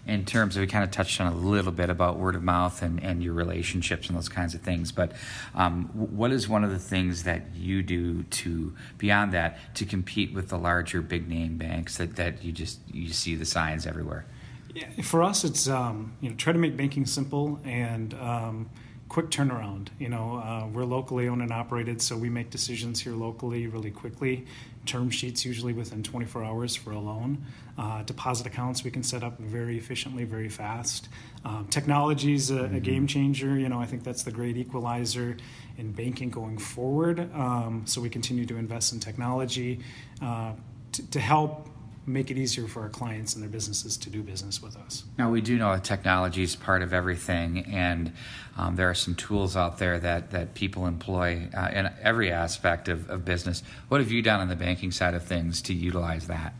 In terms of, we kind of touched on a little bit about word of mouth and your relationships and those kinds of things, but what is one of the things that you do to, beyond that, to compete with the larger big name banks that you see the signs everywhere? Yeah, for us, it's try to make banking simple and quick turnaround. We're locally owned and operated, so we make decisions here locally really quickly. Term sheets usually within 24 hours for a loan. Deposit accounts we can set up very efficiently, very fast. Technology is a game changer. I think that's the great equalizer in banking going forward. So we continue to invest in technology to help make it easier for our clients and their businesses to do business with us. Now, we do know that technology is part of everything, and there are some tools out there that people employ in every aspect of business. What have you done on the banking side of things to utilize that?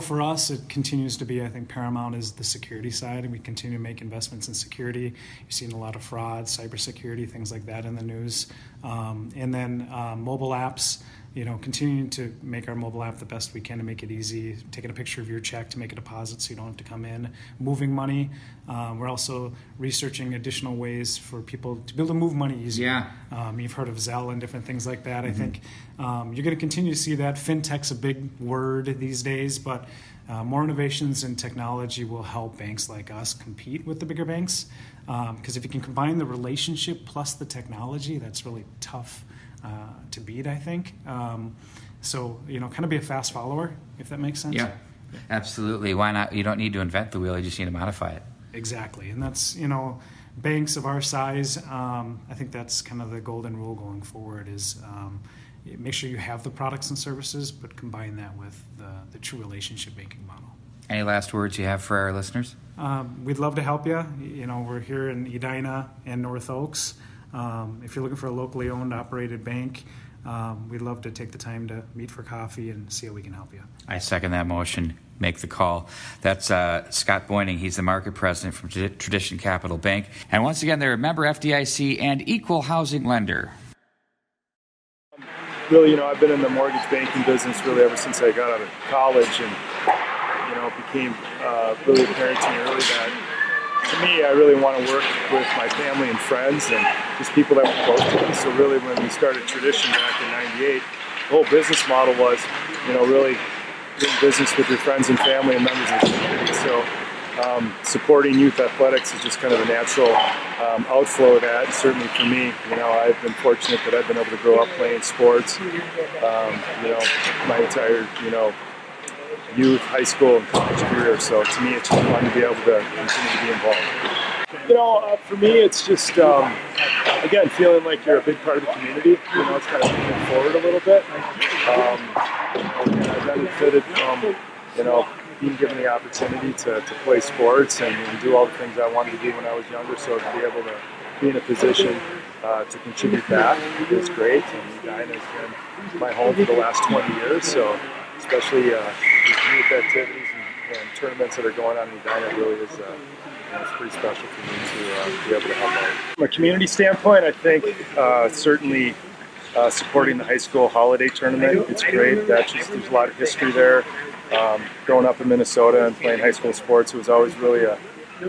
For us, it continues to be, I think, paramount is the security side, and we continue to make investments in security. You're seeing a lot of fraud, cybersecurity, things like that in the news. And then mobile apps, continuing to make our mobile app the best we can to make it easy, taking a picture of your check to make a deposit so you don't have to come in, moving money. We're also researching additional ways for people to be able to move money easier. Yeah. You've heard of Zelle and different things like that. I think you're going to continue to see that. Fintech's a big word these days, but more innovations in technology will help banks like us compete with the bigger banks. Because if you can combine the relationship plus the technology, that's really tough to beat, I think. So, kind of be a fast follower, if that makes sense. Yeah, absolutely. Why not? You don't need to invent the wheel, you just need to modify it. Exactly. And that's, banks of our size, I think that's kind of the golden rule going forward is make sure you have the products and services, but combine that with the true relationship banking model. Any last words you have for our listeners? We'd love to help you. We're here in Edina and North Oaks. If you're looking for a locally owned, operated bank, we'd love to take the time to meet for coffee and see how we can help you. I second that motion. Make the call. That's Scott Boyning. He's the market president from Tradition Capital Bank. And once again, they're a member FDIC and equal housing lender. Really, I've been in the mortgage banking business really ever since I got out of college, and it became really apparent to me early that, to me, I really want to work with my family and friends and just people that were close to me. So really, when we started Tradition back in '98, the whole business model was, really doing business with your friends and family and members of the community. So supporting youth athletics is just kind of a natural outflow of that. And certainly for me, I've been fortunate that I've been able to grow up playing sports, my entire, youth, high school, and college career. So to me, it's just fun to be able to continue to be involved. For me, it's just, again, feeling like you're a big part of the community. It's kind of moving forward a little bit. I've benefited from, being given the opportunity to play sports and do all the things I wanted to do when I was younger. So to be able to be in a position to contribute back is great. And Edina has been my home for the last 20 years. So especially these youth activities and tournaments that are going on in Edina really is it's pretty special for me to be able to help out. From a community standpoint, I think certainly supporting the high school holiday tournament, it's great. There's a lot of history there. Growing up in Minnesota and playing high school sports, it was always really a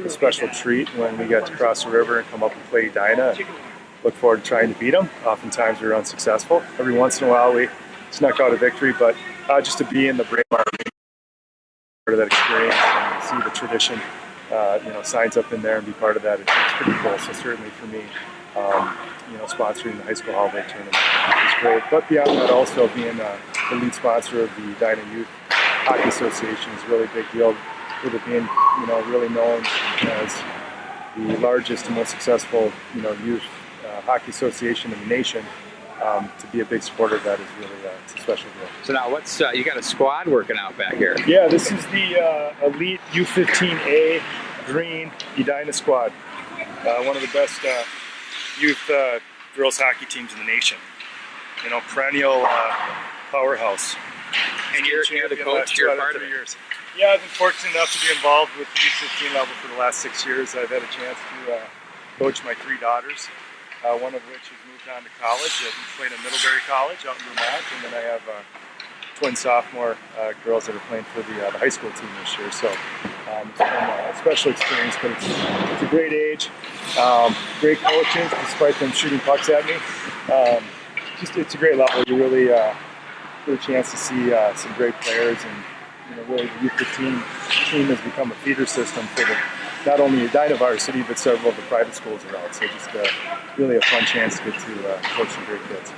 special treat when we got to cross the river and come up and play Edina. Look forward to trying to beat them. Oftentimes we were unsuccessful. Every once in a while we snuck out a victory, but just to be in the Prairie, part of that experience and see the tradition, signs up in there and be part of that, it's pretty cool. So certainly for me, sponsoring the high school holiday tournament is great. But beyond that, also being the lead sponsor of the Edina Youth Hockey Association is a really big deal, with it being, really known as the largest and most successful, youth hockey association in the nation. To be a big supporter of that is really it's a special deal. So now what's you got a squad working out back here? Yeah, this is the elite U15A green Edina squad. One of the best youth girls hockey teams in the nation. Perennial powerhouse. And you're the coach, you're part of it. Years. Yeah, I've been fortunate enough to be involved with the U15 level for the last 6 years. I've had a chance to coach my 3 daughters, one of which has moved on to college at playing at Middlebury College out in Vermont, and then I have twin sophomore girls that are playing for the high school team this year. So it's been a special experience, but it's a great age, great coaching despite them shooting pucks at me. It's a great level. You really get a chance to see some great players, and really the U15 team has become a feeder system for not only Edina varsity but several of the private schools around. So just really a fun chance to get to coach some great kids.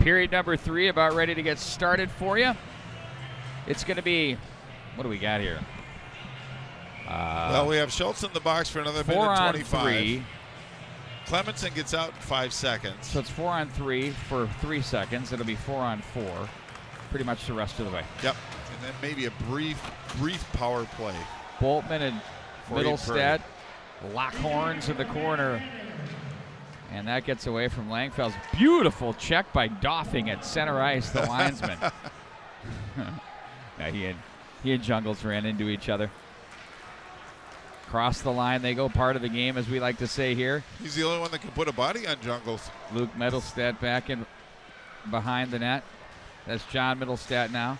Period number 3 about ready to get started for you. It's going to be, what do we got here? Well, we have Schultz in the box for another 4 minute on 25. 3. Clemenson gets out in 5 seconds. So it's 4 on 3 for 3 seconds. It'll be 4 on 4 pretty much the rest of the way. Yep. And then maybe a brief power play. Boltman and For Middlestead lock horns in the corner. And that gets away from Langfell's beautiful check by Doffing at center ice, the linesman. Yeah, he and Jungles ran into each other. Across the line they go, part of the game, as we like to say here. He's the only one that can put a body on Jungles. Luke Middlestead back in behind the net. That's John Middlestead now.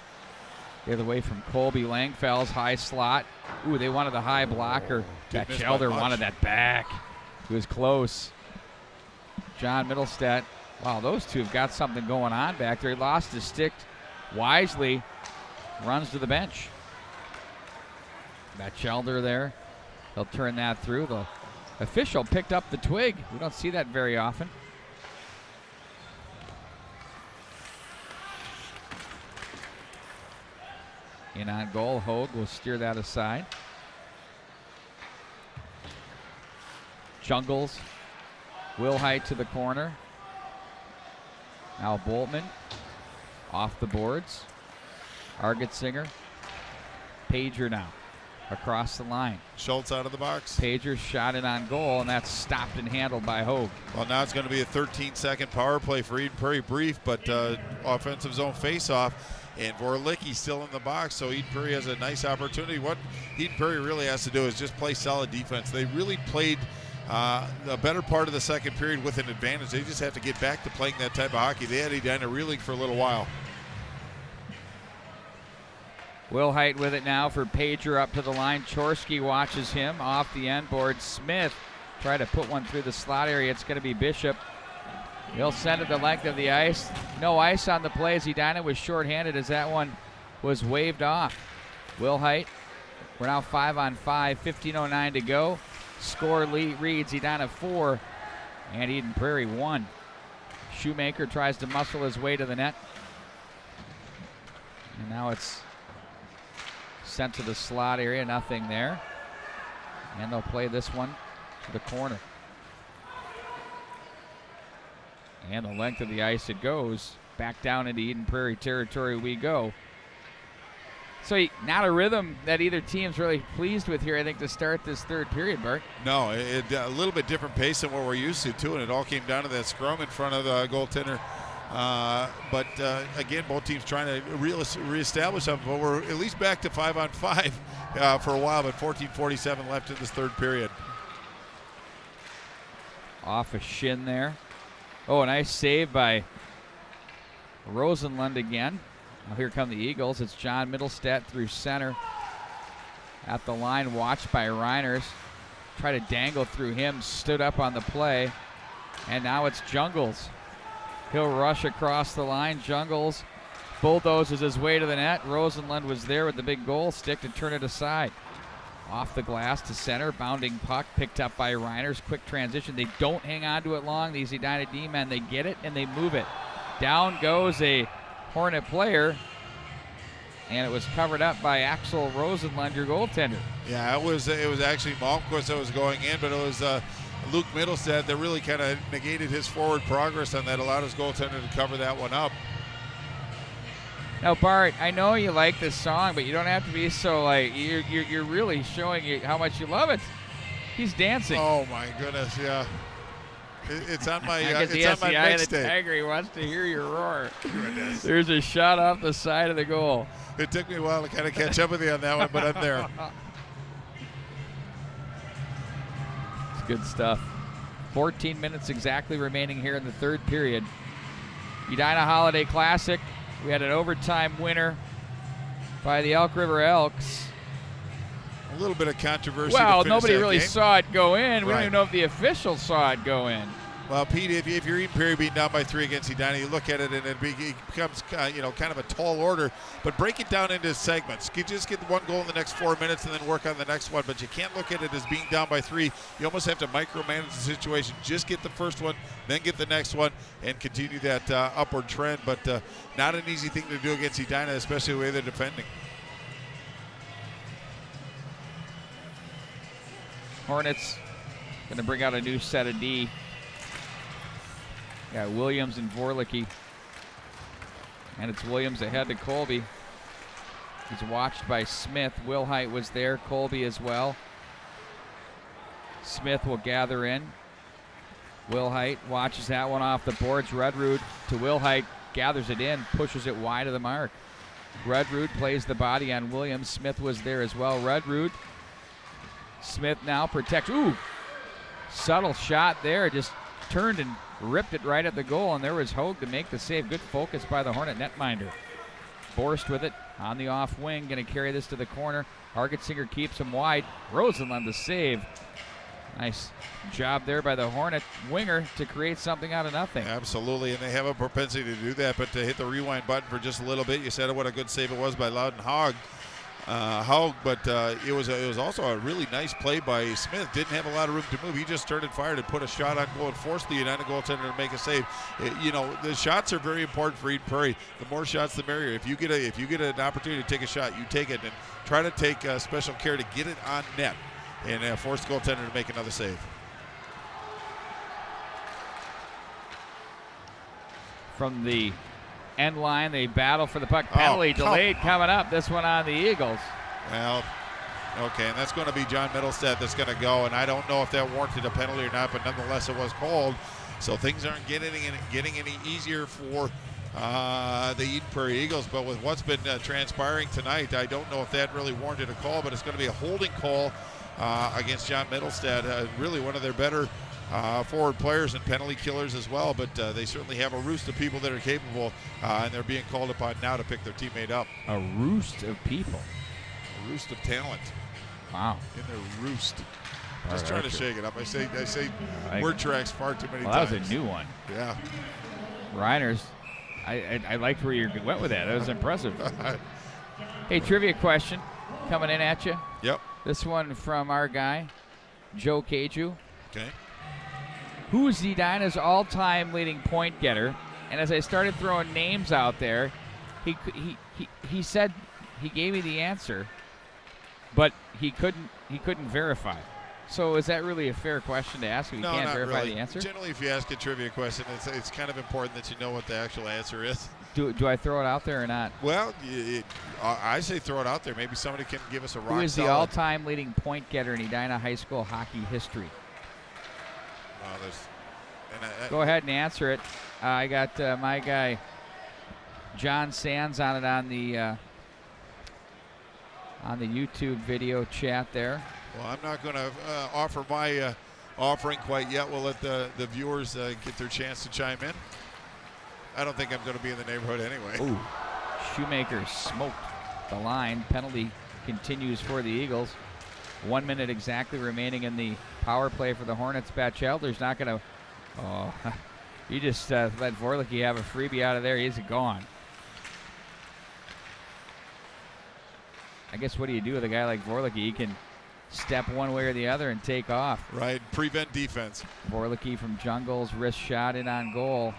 The other way from Colby. Langfell's high slot. Ooh, they wanted the high blocker. That Elder wanted that back. He was close. John Middlestead. Wow, those two have got something going on back there. He lost his stick. Wisely runs to the bench. That Elder there. They'll turn that through. The official picked up the twig. We don't see that very often. In on goal, Hogue will steer that aside. Jungles, Wilhite to the corner. Now Boltman off the boards. Argetsinger, Pager now across the line. Schultz out of the box. Pager shot it on goal, and that's stopped and handled by Hogue. Well, now it's going to be a 13-second power play for Eden Prairie. Brief, but offensive zone face-off. And Vorlicki still in the box, so Eden Prairie has a nice opportunity. What Eden Prairie really has to do is just play solid defense. They really played the better part of the second period with an advantage. They just have to get back to playing that type of hockey. They had Edina reeling for a little while. Wilhite with it now for Pager up to the line. Chorsky watches him off the end board. Smith try to put one through the slot area. It's going to be Bishop. He'll send it the length of the ice. No ice on the play as Edina was shorthanded as that one was waved off. Wilhite, we're now 5 on 5, 15:09 to go. Score reads Edina 4 and Eden Prairie 1. Shoemaker tries to muscle his way to the net. And now it's sent to the slot area, nothing there. And they'll play this one to the corner. And the length of the ice it goes. Back down into Eden Prairie territory we go. So not a rhythm that either team's really pleased with here, I think, to start this third period, Bart. No, a little bit different pace than what we're used to, too, and it all came down to that scrum in front of the goaltender. But again, both teams trying to reestablish something, but we're at least back to 5 on 5 for a while, but 14:47 left in this third period. Off a shin there. Oh, a nice save by Rosenlund again. Now here come the Eagles. It's John Middlestead through center. At the line, watched by Reiners. Try to dangle through him, stood up on the play. And now it's Jungles. He'll rush across the line. Jungles bulldozes his way to the net. Rosenlund was there with the big goal stick to turn it aside. Off the glass to center, bounding puck, picked up by Reiners. Quick transition. They don't hang on to it long, these Edina D-men. They get it and they move it. Down goes a Hornet player, and it was covered up by Axel Rosenlund, your goaltender. Yeah, it was actually Malmquist that was going in, but it was Luke Middlestead that really kind of negated his forward progress on that, allowed his goaltender to cover that one up. Now, Bart, I know you like this song, but you don't have to be so like you're really showing how much you love it. He's dancing. Oh my goodness, yeah. It's on my it's on my mixtape. The Tiger, he wants to hear your roar. Goodness. There's a shot off the side of the goal. It took me a while to kind of catch up with you on that one, but I'm there. It's good stuff. 14 minutes exactly remaining here in the third period. Edina Holiday Classic. We had an overtime winner by the Elk River Elks. A little bit of controversy. Well, to nobody really game. saw it go in. We Right. don't even know if the officials saw it go in. Well, Pete, if you're Eden Prairie being down by 3 against Edina, you look at it and it becomes kind of a tall order. But break it down into segments. You just get one goal in the next 4 minutes and then work on the next one. But you can't look at it as being down by 3. You almost have to micromanage the situation. Just get the first one, then get the next one, and continue that upward trend. But not an easy thing to do against Edina, especially the way they're defending. Hornets going to bring out a new set of D. Got Williams and Vorlicki. And it's Williams ahead to Colby. He's watched by Smith. Wilhite was there, Colby as well. Smith will gather in. Wilhite watches that one off the boards. Redrude to Wilhite, gathers it in, pushes it wide of the mark. Redrude plays the body on Williams. Smith was there as well. Redrude. Smith now protects. Ooh! Subtle shot there. Just turned and ripped it right at the goal, and there was Hogue to make the save. Good focus by the Hornet netminder. Borst with it on the off wing, going to carry this to the corner. Hargetsinger keeps him wide. Rosenlund the save. Nice job there by the Hornet winger to create something out of nothing. Absolutely, and they have a propensity to do that, but to hit the rewind button for just a little bit, you said what a good save it was by Loudon Hogue. But it was also a really nice play by Smith. Didn't have a lot of room to move. He just turned and fired and put a shot on goal and forced the Edina goaltender to make a save. The shots are very important for Eden Prairie. The more shots, the merrier. If you get an opportunity to take a shot, you take it and try to take special care to get it on net and force the goaltender to make another save. From the end line, they battle for the puck. Penalty delayed coming up. This one on the Eagles. Well, okay, and that's going to be John Middlestead that's going to go, and I don't know if that warranted a penalty or not, but nonetheless it was called. So things aren't getting any easier for the Eden Prairie Eagles, but with what's been transpiring tonight, I don't know if that really warranted a call, but it's going to be a holding call against John Middlestead. Really one of their better forward players and penalty killers as well, but they certainly have a roost of people that are capable, and they're being called upon now to pick their teammate up. A roost of people. A roost of talent. Wow. In their roost. Just All trying right, to shake it up. I say word tracks far too many times. That was a new one. Yeah. Reiners, I liked where you went with that. That was impressive. Hey, trivia question coming in at you. Yep. This one from our guy, Joe Caju. Okay. Who is Edina's all-time leading point getter? And as I started throwing names out there, he said he gave me the answer, but he couldn't verify. So is that really a fair question to ask if you can't verify really. The answer? Generally, if you ask a trivia question, it's kind of important that you know what the actual answer is. Do I throw it out there or not? Well, I say throw it out there. Maybe somebody can give us a rock solid. Who is the all-time leading point getter in Edina High School hockey history? Go ahead and answer it. I got my guy John Sands on it on the YouTube video chat there. Well, I'm not going to offer my offering quite yet. We'll let the viewers get their chance to chime in. I don't think I'm going to be in the neighborhood anyway. Ooh, Shoemaker smoked the line. Penalty continues for the Eagles. 1 minute exactly remaining in the power play for the Hornets. Batchelder's not going to. Oh, you just let Vorlicki have a freebie out of there. He's gone. I guess what do you do with a guy like Vorlicki? He can step one way or the other and take off. Right, prevent defense. Vorlicki from Jungles, wrist shot in on goal.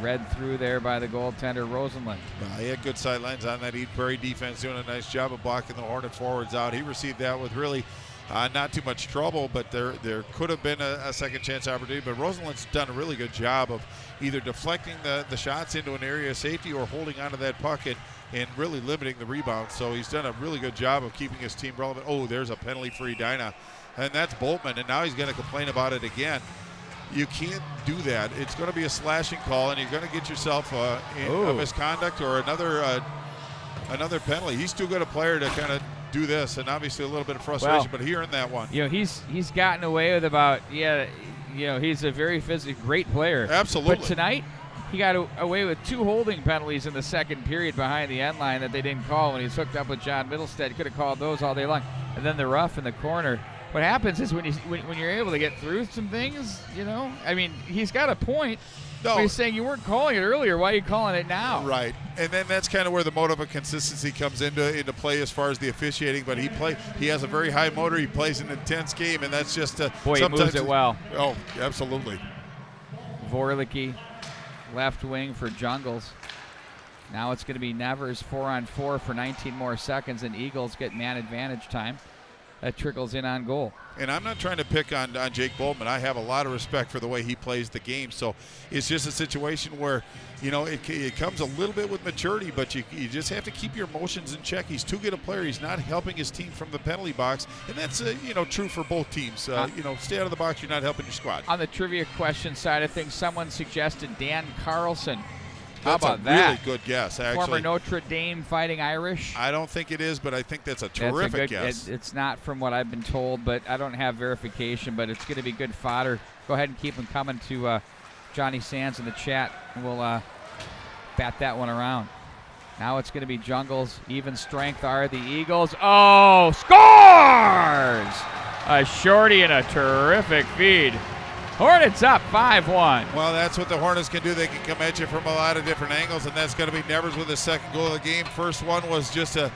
Read through there by the goaltender, Rosenlund. He had good sidelines on that Eden Prairie defense, doing a nice job of blocking the Hornet forwards out. He received that with really not too much trouble, but there could have been a second chance opportunity. But Rosenlund's done a really good job of either deflecting the shots into an area of safety or holding onto that puck and really limiting the rebound. So he's done a really good job of keeping his team relevant. Oh, there's a penalty for Edina, and that's Boltman, and now he's going to complain about it again. You can't do that. It's going to be a slashing call, and you're going to get yourself a misconduct or another penalty. He's too good a player to kind of do this, and obviously a little bit of frustration, but he earned that one. You know, he's gotten away with about he's a very physically great player. Absolutely. But tonight he got away with 2 holding penalties in the second period behind the end line that they didn't call when he's hooked up with John Middlestead. Could have called those all day long. And then the rough in the corner. what happens is when you're able to get through some things, I mean, he's got a point. No. But he's saying you weren't calling it earlier. Why are you calling it now? Right, and then that's kind of where the motive of consistency comes into play as far as the officiating. But he has a very high motor. He plays an intense game, and that's just boy, he moves it well. Oh, absolutely. Vorlicki, left wing for Jungles. Now it's going to be Nevers 4-on-4 for 19 more seconds, and Eagles get man advantage time. That trickles in on goal. And I'm not trying to pick on Jake Boltman. I have a lot of respect for the way he plays the game. So it's just a situation where, it comes a little bit with maturity, but you just have to keep your emotions in check. He's too good a player. He's not helping his team from the penalty box. And that's, true for both teams. Stay out of the box. You're not helping your squad. On the trivia question side of things, someone suggested Dan Carlson. How That's about a that? really good guess, actually. Former Notre Dame Fighting Irish. I don't think it is, but I think that's a terrific guess. It's not from what I've been told, but I don't have verification, but it's going to be good fodder. Go ahead and keep them coming to Johnny Sands in the chat, and we'll bat that one around. Now it's going to be Jungles. Even strength are the Eagles. Oh, scores! A shorty and a terrific feed. Hornets up 5-1. Well, that's what the Hornets can do. They can come at you from a lot of different angles, and that's going to be Nevers with his second goal of the game. First one was just a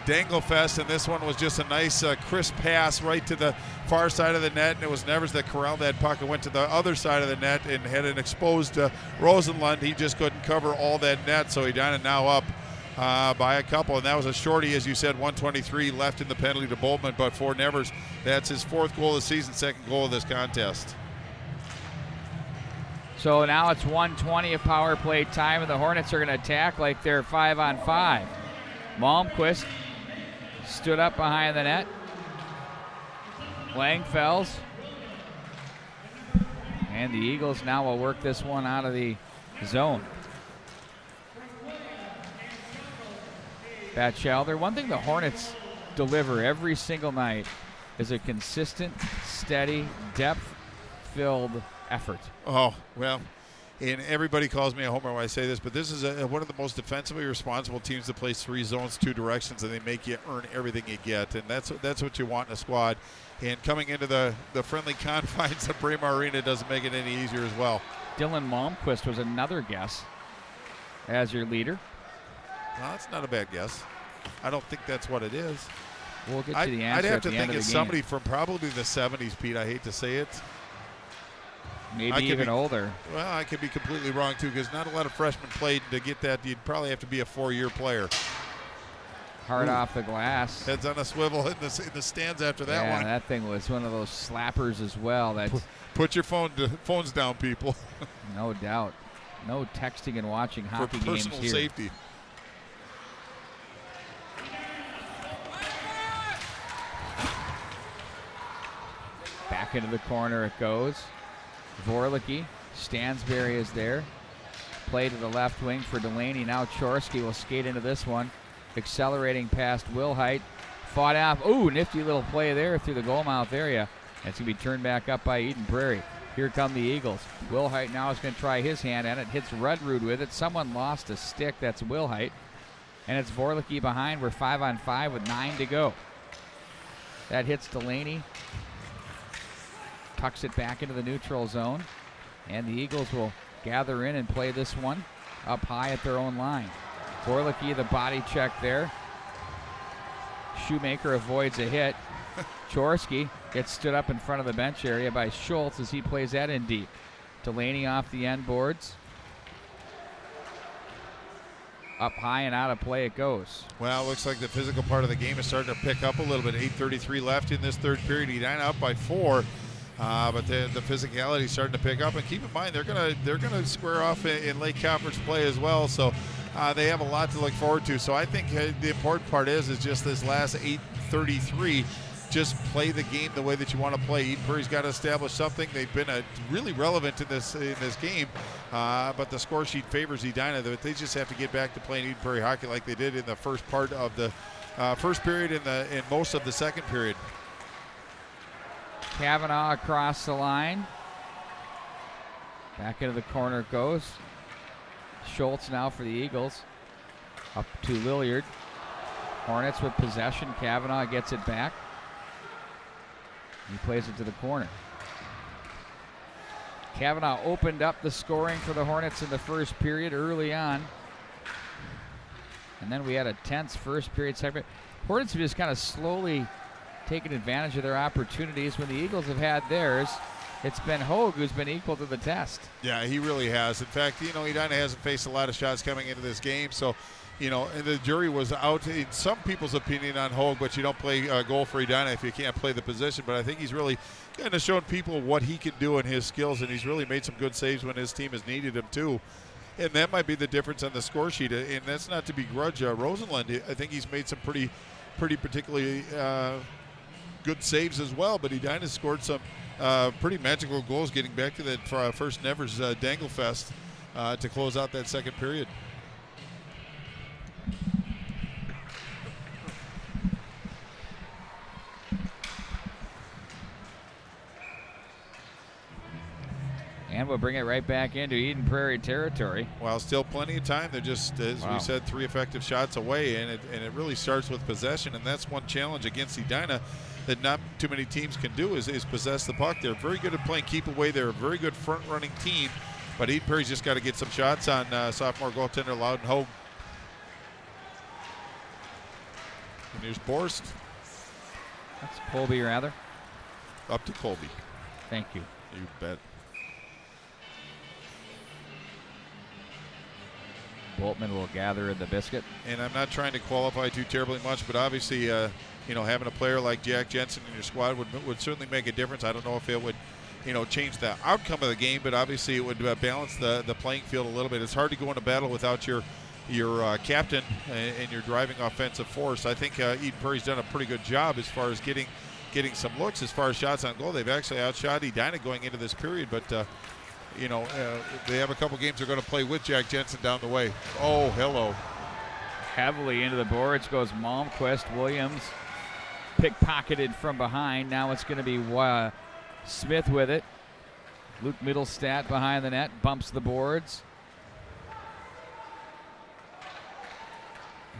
dangle fest, and this one was just a nice crisp pass right to the far side of the net, and it was Nevers that corralled that puck and went to the other side of the net and had an exposed Rosenlund. He just couldn't cover all that net, so Edina now up by a couple, and that was a shorty, as you said, 123 left in the penalty to Boltman, but for Nevers, that's his fourth goal of the season, second goal of this contest. So now it's 1:20 of power play time, and the Hornets are going to attack like they're 5-on-5. Malmquist stood up behind the net. Langfells. And the Eagles now will work this one out of the zone. Batchelder. One thing the Hornets deliver every single night is a consistent, steady, depth-filled effort. Oh, well, and everybody calls me a homer when I say this, but this is one of the most defensively responsible teams that plays three zones, two directions, and they make you earn everything you get, and that's what you want in a squad. And coming into the friendly confines of Prairie Arena doesn't make it any easier as well. Dylan Malmquist was another guess as your leader. No, that's not a bad guess. I don't think that's what it is. We'll get to the answer. I'd have at to the think end of it's the game. somebody from probably the 70s, Pete. I hate to say it. Maybe even older. Well, I could be completely wrong, too, because not a lot of freshmen played. To get that, you'd probably have to be a 4-year player. Hard off the glass. Heads on a swivel in the stands after that one. Yeah, that thing was one of those slappers as well. Put your phones down, people. No doubt. No texting and watching hockey games here. For personal safety. Back into the corner it goes. Vorlicki. Stansberry is there. Play to the left wing for Delaney. Now Chorsky will skate into this one. Accelerating past Wilhite. Fought off. Ooh, nifty little play there through the goal mouth area. It's going to be turned back up by Eden Prairie. Here come the Eagles. Wilhite now is going to try his hand at it. Hits Rudrud with it. Someone lost a stick. That's Wilhite. And it's Vorlicki behind. We're 5-on-5 with 9 to go. That hits Delaney. Tucks it back into the neutral zone. And the Eagles will gather in and play this one up high at their own line. Vorlicki, the body check there. Shoemaker avoids a hit. Chorsky gets stood up in front of the bench area by Schultz as he plays that in deep. Delaney off the end boards. Up high and out of play it goes. Well, it looks like the physical part of the game is starting to pick up a little bit. 8:33 left in this third period. Edina up by 4. But the physicality is starting to pick up, and keep in mind they're gonna square off in Lake Conference play as well. So they have a lot to look forward to. So I think the important part is just this last 8:33. Just play the game the way that you want to play. Eden Prairie's got to establish something. They've been really relevant in this game, but the score sheet favors Edina. They just have to get back to playing Eden Prairie hockey like they did in the first part of the first period and most of the second period. Kavanaugh across the line. Back into the corner it goes. Schultz now for the Eagles. Up to Lilliard. Hornets with possession. Kavanaugh gets it back. He plays it to the corner. Kavanaugh opened up the scoring for the Hornets in the first period early on. And then we had a tense first period, second period. Hornets have just kind of slowly taken advantage of their opportunities. When the Eagles have had theirs, it's been Hogue who's been equal to the test. Yeah, he really has. In fact, Edina hasn't faced a lot of shots coming into this game, so and the jury was out in some people's opinion on Hogue, but you don't play goal for Edina if you can't play the position. But I think he's really kind of shown people what he can do and his skills, and he's really made some good saves when his team has needed him too. And that might be the difference on the score sheet, and that's not to begrudge Rosenlund. I think he's made some pretty particularly good saves as well, but Edina scored some pretty magical goals getting back to that first Nevers Dangle Fest to close out that second period. And we'll bring it right back into Eden Prairie territory. Well, still plenty of time. They're just, as we said, 3 effective shots away, and it really starts with possession, and that's one challenge against Edina that not too many teams can do is possess the puck. They're very good at playing keep away. They're a very good front-running team, but Eden Prairie's just got to get some shots on sophomore goaltender Loudon Hogue. And here's Borst. That's Colby, rather. Up to Colby. Thank you. You bet. Boltman will gather in the biscuit. And I'm not trying to qualify too terribly much, but obviously, having a player like Jack Jensen in your squad would certainly make a difference. I don't know if it would, change the outcome of the game, but obviously it would balance the playing field a little bit. It's hard to go into battle without your captain and your driving offensive force. I think Eden Prairie's done a pretty good job as far as getting some looks. As far as shots on goal, they've actually outshot Edina going into this period, but they have a couple games they're going to play with Jack Jensen down the way. Oh, hello. Heavily into the boards goes Malmquist. Williams pickpocketed from behind. Now it's going to be Smith with it. Luke Middlestat behind the net, bumps the boards.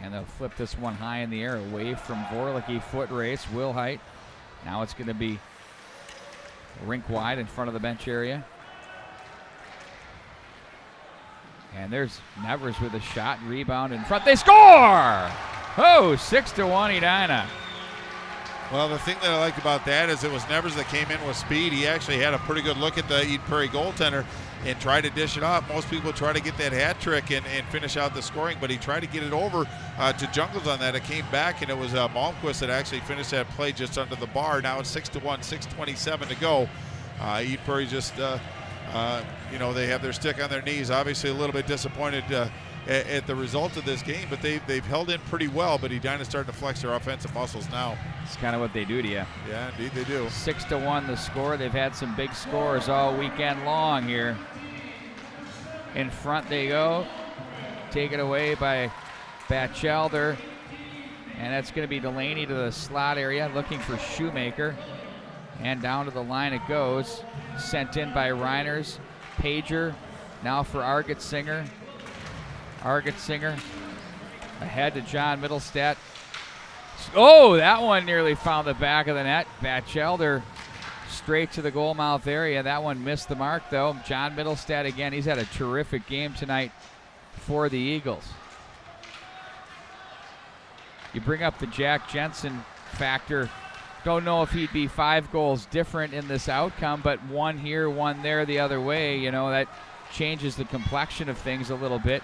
And they'll flip this one high in the air away from Vorlicke. Foot race, Wilhite. Now it's going to be rink wide in front of the bench area. And there's Nevers with a shot, rebound in front. They score! Oh, 6-1 Edina. Well, the thing that I liked about that is it was Nevers that came in with speed. He actually had a pretty good look at the Eden Prairie goaltender and tried to dish it off. Most people try to get that hat trick and finish out the scoring, but he tried to get it over to Jungles on that. It came back, and it was Malmquist that actually finished that play just under the bar. Now it's 6-1, 6:27 to go. Eden Prairie just... they have their stick on their knees. Obviously a little bit disappointed at the result of this game, but they've held in pretty well, but Edina's starting to flex their offensive muscles now. It's kind of what they do to you. Yeah, indeed they do. 6-1 the score. They've had some big scores all weekend long here. In front they go. Taken away by Batchelder. And that's going to be Delaney to the slot area looking for Shoemaker. And down to the line it goes. Sent in by Reiners. Pager now for Argetsinger. Argetsinger ahead to John Middlestat. Oh, that one nearly found the back of the net. Batchelder straight to the goal mouth area. That one missed the mark, though. John Middlestat again. He's had a terrific game tonight for the Eagles. You bring up the Jack Jensen factor. Don't know if he'd be 5 goals different in this outcome, but one here, one there, the other way, that changes the complexion of things a little bit.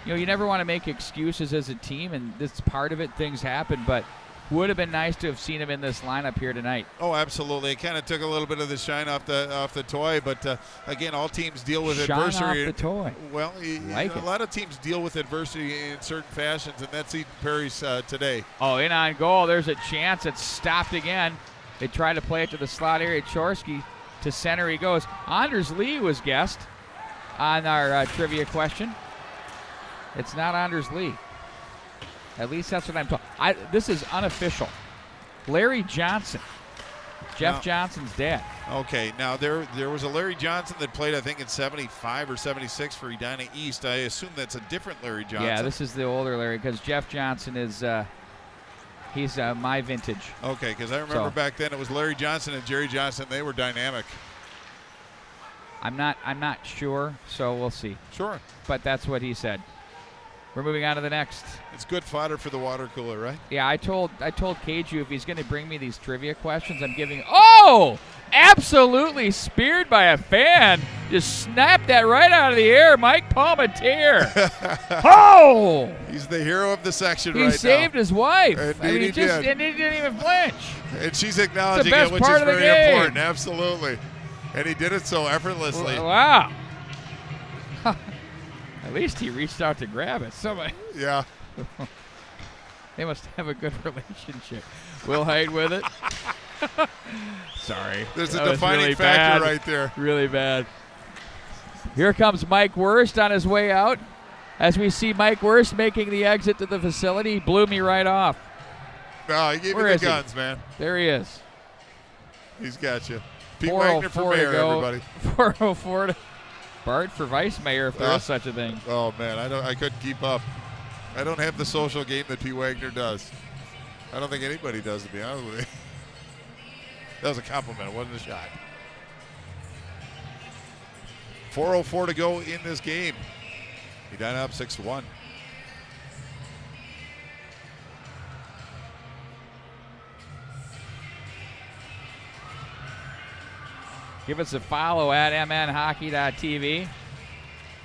You never want to make excuses as a team, and this is part of it. Things happen, but would have been nice to have seen him in this lineup here tonight. Oh, absolutely. It kind of took a little bit of the shine off the toy, but again, all teams deal with adversity. Shine off the toy. Well, a lot of teams deal with adversity in certain fashions, and that's Eden Prairie's today. Oh, in on goal. There's a chance. It's stopped again. They try to play it to the slot area. Chorsky to center he goes. Anders Lee was guessed on our trivia question. It's not Anders Lee. At least that's what I'm told. This is unofficial. Larry Johnson, Jeff Johnson's dad. Okay, now there was a Larry Johnson that played, I think, in 75 or 76 for Edina East. I assume that's a different Larry Johnson. Yeah, this is the older Larry because Jeff Johnson is He's my vintage. Okay, because I remember back then it was Larry Johnson and Jerry Johnson. They were dynamic. I'm not sure, so we'll see. Sure. But that's what he said. We're moving on to the next. It's good fodder for the water cooler, right? Yeah, I told Keiju if he's going to bring me these trivia questions, I'm giving. Oh, absolutely speared by a fan. Just snapped that right out of the air, Mike Palmatier. Oh! He's the hero of the section right now. He saved his wife. Indeed he did. And he didn't even flinch. And she's acknowledging best it, which part is of the very game. important. Absolutely. And he did it so effortlessly. Wow. At least he reached out to grab it. Somebody. Yeah. They must have a good relationship. Will Hyde with it. Sorry. There's That a was defining really factor bad. right there. Really bad. Here comes Mike Wurst on his way out. As we see Mike Wurst making the exit to the facility, he blew me right off. No, he gave Where you is the he? guns, man. There he is. He's got you. Pete Wagner for 404 mayor, to go. everybody. 404 to Bart for vice mayor, if there is such a thing. Oh man, I couldn't keep up. I don't have the social game that Pete Wagner does. I don't think anybody does, to be honest with you. That was a compliment. It wasn't a shot. 4:04 to go in this game. Edina up 6-1. Give us a follow at mnhockey.tv.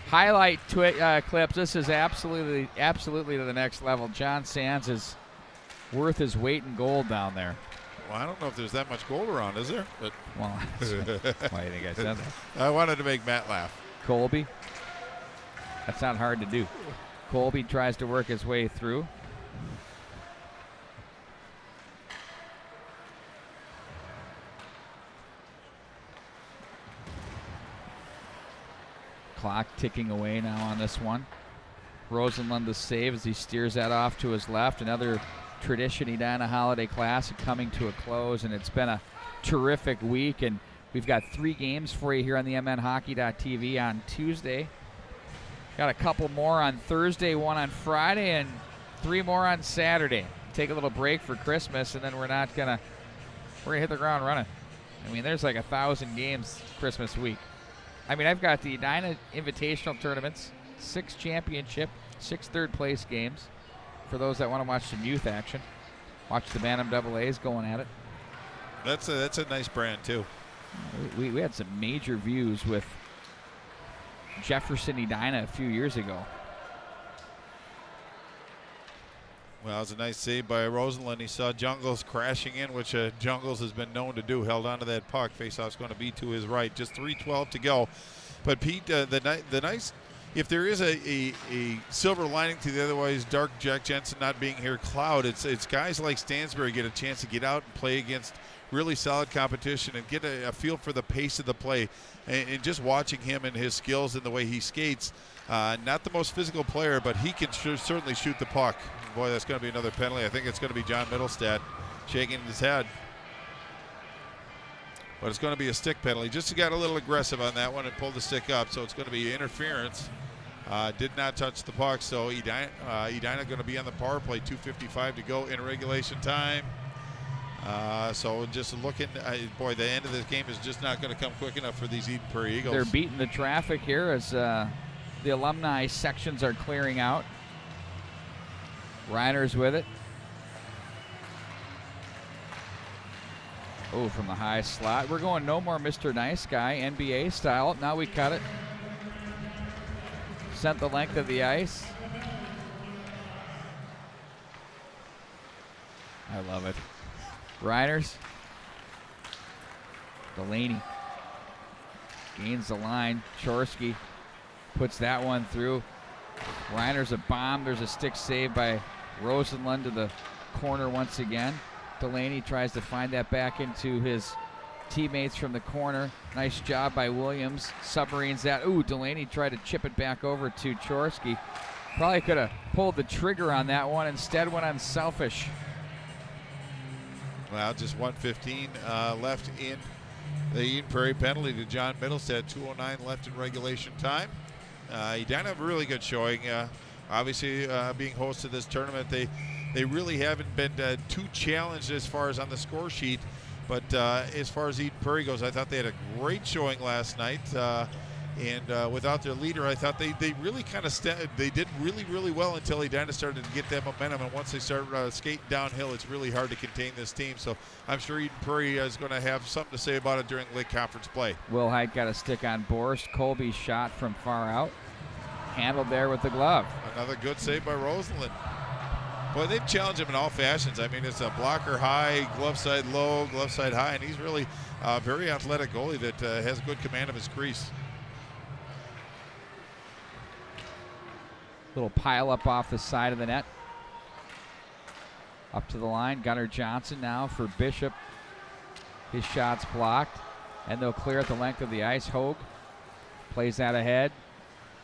Highlight clips. This is absolutely to the next level. John Sands is worth his weight in gold down there. Well, I don't know if there's that much gold around, is there? But Well, why do you think I said that? I wanted to make Matt laugh. Colby. That's not hard to do. Colby tries to work his way through. Clock ticking away now on this one. Rosenlund the save as he steers that off to his left. Another tradition Edina Holiday Classic coming to a close, and it's been a terrific week. And we've got 3 games for you here on the mnhockey.tv on Tuesday. Got a couple more on Thursday, 1 on Friday, and 3 more on Saturday. Take a little break for Christmas, and then we're gonna hit the ground running. I mean, there's like 1,000 games Christmas week. I mean, I've got the Edina Invitational Tournaments, 6 championship, 6 third-place games for those that want to watch some youth action. Watch the Bantam AA's going at it. That's a nice brand, too. We had some major views with Jefferson Edina a few years ago. Well, it was a nice save by Rosenlund. He saw Jungles crashing in, which Jungles has been known to do. Held onto that puck. Faceoff's going to be to his right. Just 3:12 to go. But Pete, the nice, if there is a silver lining to the otherwise dark Jack Jensen not being here cloud, it's guys like Stansbury get a chance to get out and play against really solid competition and get a feel for the pace of the play. And just watching him and his skills and the way he skates, not the most physical player, but he can certainly shoot the puck. Boy, that's going to be another penalty. I think it's going to be John Middlestad shaking his head. But it's going to be a stick penalty. Just got a little aggressive on that one and pulled the stick up, so it's going to be interference. Did not touch the puck, so Edina going to be on the power play. 2:55 to go in regulation time. So just looking, boy, the end of this game is just not going to come quick enough for these Eden Prairie Eagles. They're beating the traffic here as the alumni sections are clearing out. Reiner's with it. Oh, from the high slot. We're going no more Mr. Nice Guy, NBA style. Now we cut it. Sent the length of the ice. I love it. Reiner's. Delaney gains the line. Chorsky puts that one through. Reiner's a bomb. There's a stick save by Rosenlund to the corner once again. Delaney tries to find that back into his teammates from the corner. Nice job by Williams. Submarines that. Ooh, Delaney tried to chip it back over to Chorsky. Probably could have pulled the trigger on that one. Instead went on selfish. Well, just 1:15 left in the Eden Prairie penalty to John Middlestad. 2:09 left in regulation time. Edina have a really good showing. Obviously, being host of this tournament, they they really haven't been too challenged as far as on the score sheet. But as far as Eden Prairie goes, I thought they had a great showing last night. And without their leader, I thought they really kind of they did really well until Edina started to get that momentum. And once they start skating downhill, it's really hard to contain this team. So I'm sure Eden Prairie is going to have something to say about it during League Conference play. Will Height got a stick on Borst. Colby's shot from far out. Handled there with the glove. Another good save by Rosalind. Boy, they've challenged him in all fashions. I mean, it's a blocker high, glove side low, glove side high, and he's really a very athletic goalie that has good command of his crease. Little pile up off the side of the net. Up to the line. Gunnar Johnson now for Bishop. His shot's blocked. And they'll clear at the length of the ice. Hogue plays that ahead.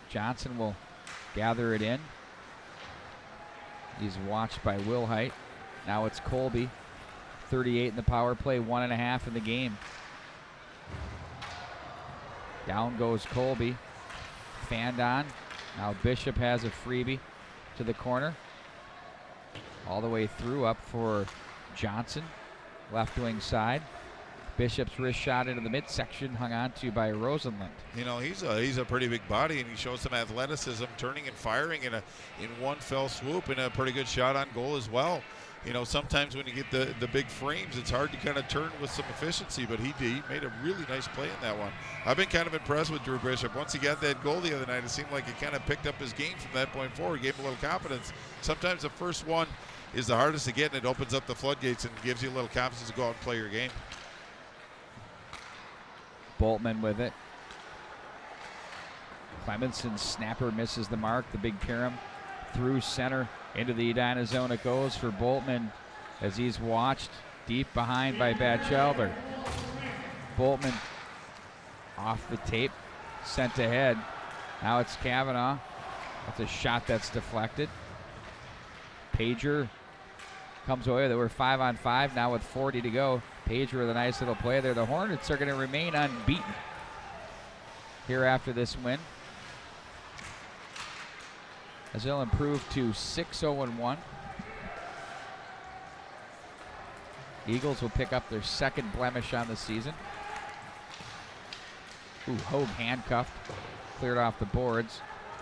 Johnson will gather it in. He's watched by Wilhite. Now it's Colby. 38 in the power play, 1.5 in the game. Down goes Colby. Fanned on. Now Bishop has a freebie to the corner. All the way through up for Johnson. Left wing side. Bishop's wrist shot into the midsection, hung on to by Rosenlund. You know, he's a pretty big body, and he shows some athleticism, turning and firing in one fell swoop, and a pretty good shot on goal as well. You know, sometimes when you get the big frames, it's hard to kind of turn with some efficiency, but he made a really nice play in that one. I've been kind of impressed with Drew Bishop. Once he got that goal the other night, it seemed like he kind of picked up his game from that point forward, gave him a little confidence. Sometimes the first one is the hardest to get, and it opens up the floodgates and gives you a little confidence to go out and play your game. Boltman with it. Clemenson's snapper misses the mark. The big Karam through center into the Edina zone. It goes for Boltman as he's watched deep behind by Batchelder. Boltman off the tape, sent ahead. Now it's Kavanaugh. That's a shot that's deflected. Pager comes away. They were 5-on-5 now with 40 to go. Pager with a nice little play there. The Hornets are going to remain unbeaten here after this win, as they'll improve to 6-0-1. Eagles will pick up their second blemish on the season. Ooh, Hogue handcuffed, cleared off the boards.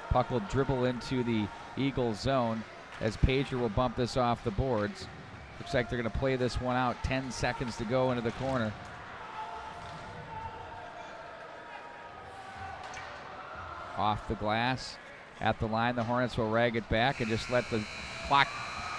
Puck will dribble into the Eagles zone as Pager will bump this off the boards. Looks like they're going to play this one out. 10 seconds to go into the corner. Off the glass. At the line, the Hornets will rag it back and just let the clock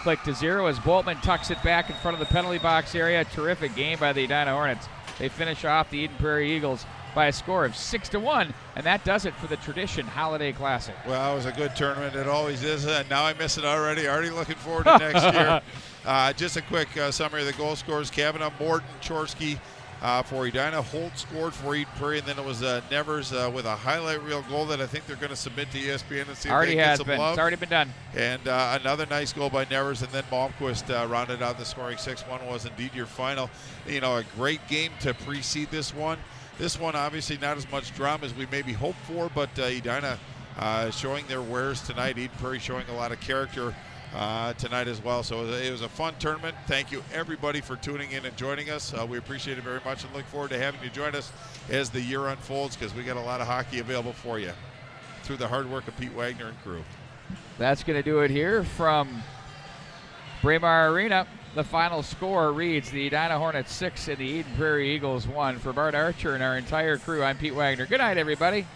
click to 0 as Boltman tucks it back in front of the penalty box area. Terrific game by the Edina Hornets. They finish off the Eden Prairie Eagles by a score of 6-1, and that does it for the Tradition Holiday Classic. Well, it was a good tournament. It always is. Now I miss it already. Already looking forward to next year. Just a quick summary of the goal scores. Kavanaugh, Morton, Chorsky for Edina. Holt scored for Eden Prairie, and then it was Nevers with a highlight reel goal that I think they're going to submit to ESPN and see if they get some love. It's already been done. And another nice goal by Nevers, and then Malmquist rounded out the scoring. 6-1 was indeed your final. You know, a great game to precede this one. This one, obviously, not as much drama as we maybe hoped for, but Edina showing their wares tonight. Eden Prairie showing a lot of character tonight as well. So it was a fun tournament. Thank you, everybody, for tuning in and joining us. We appreciate it very much and look forward to having you join us as the year unfolds, because we got a lot of hockey available for you through the hard work of Pete Wagner and crew. That's going to do it here from Braemar Arena. The final score reads the Edina Hornets 6 and the Eden Prairie Eagles 1. For Bart Archer and our entire crew, I'm Pete Wagner. Good night, everybody.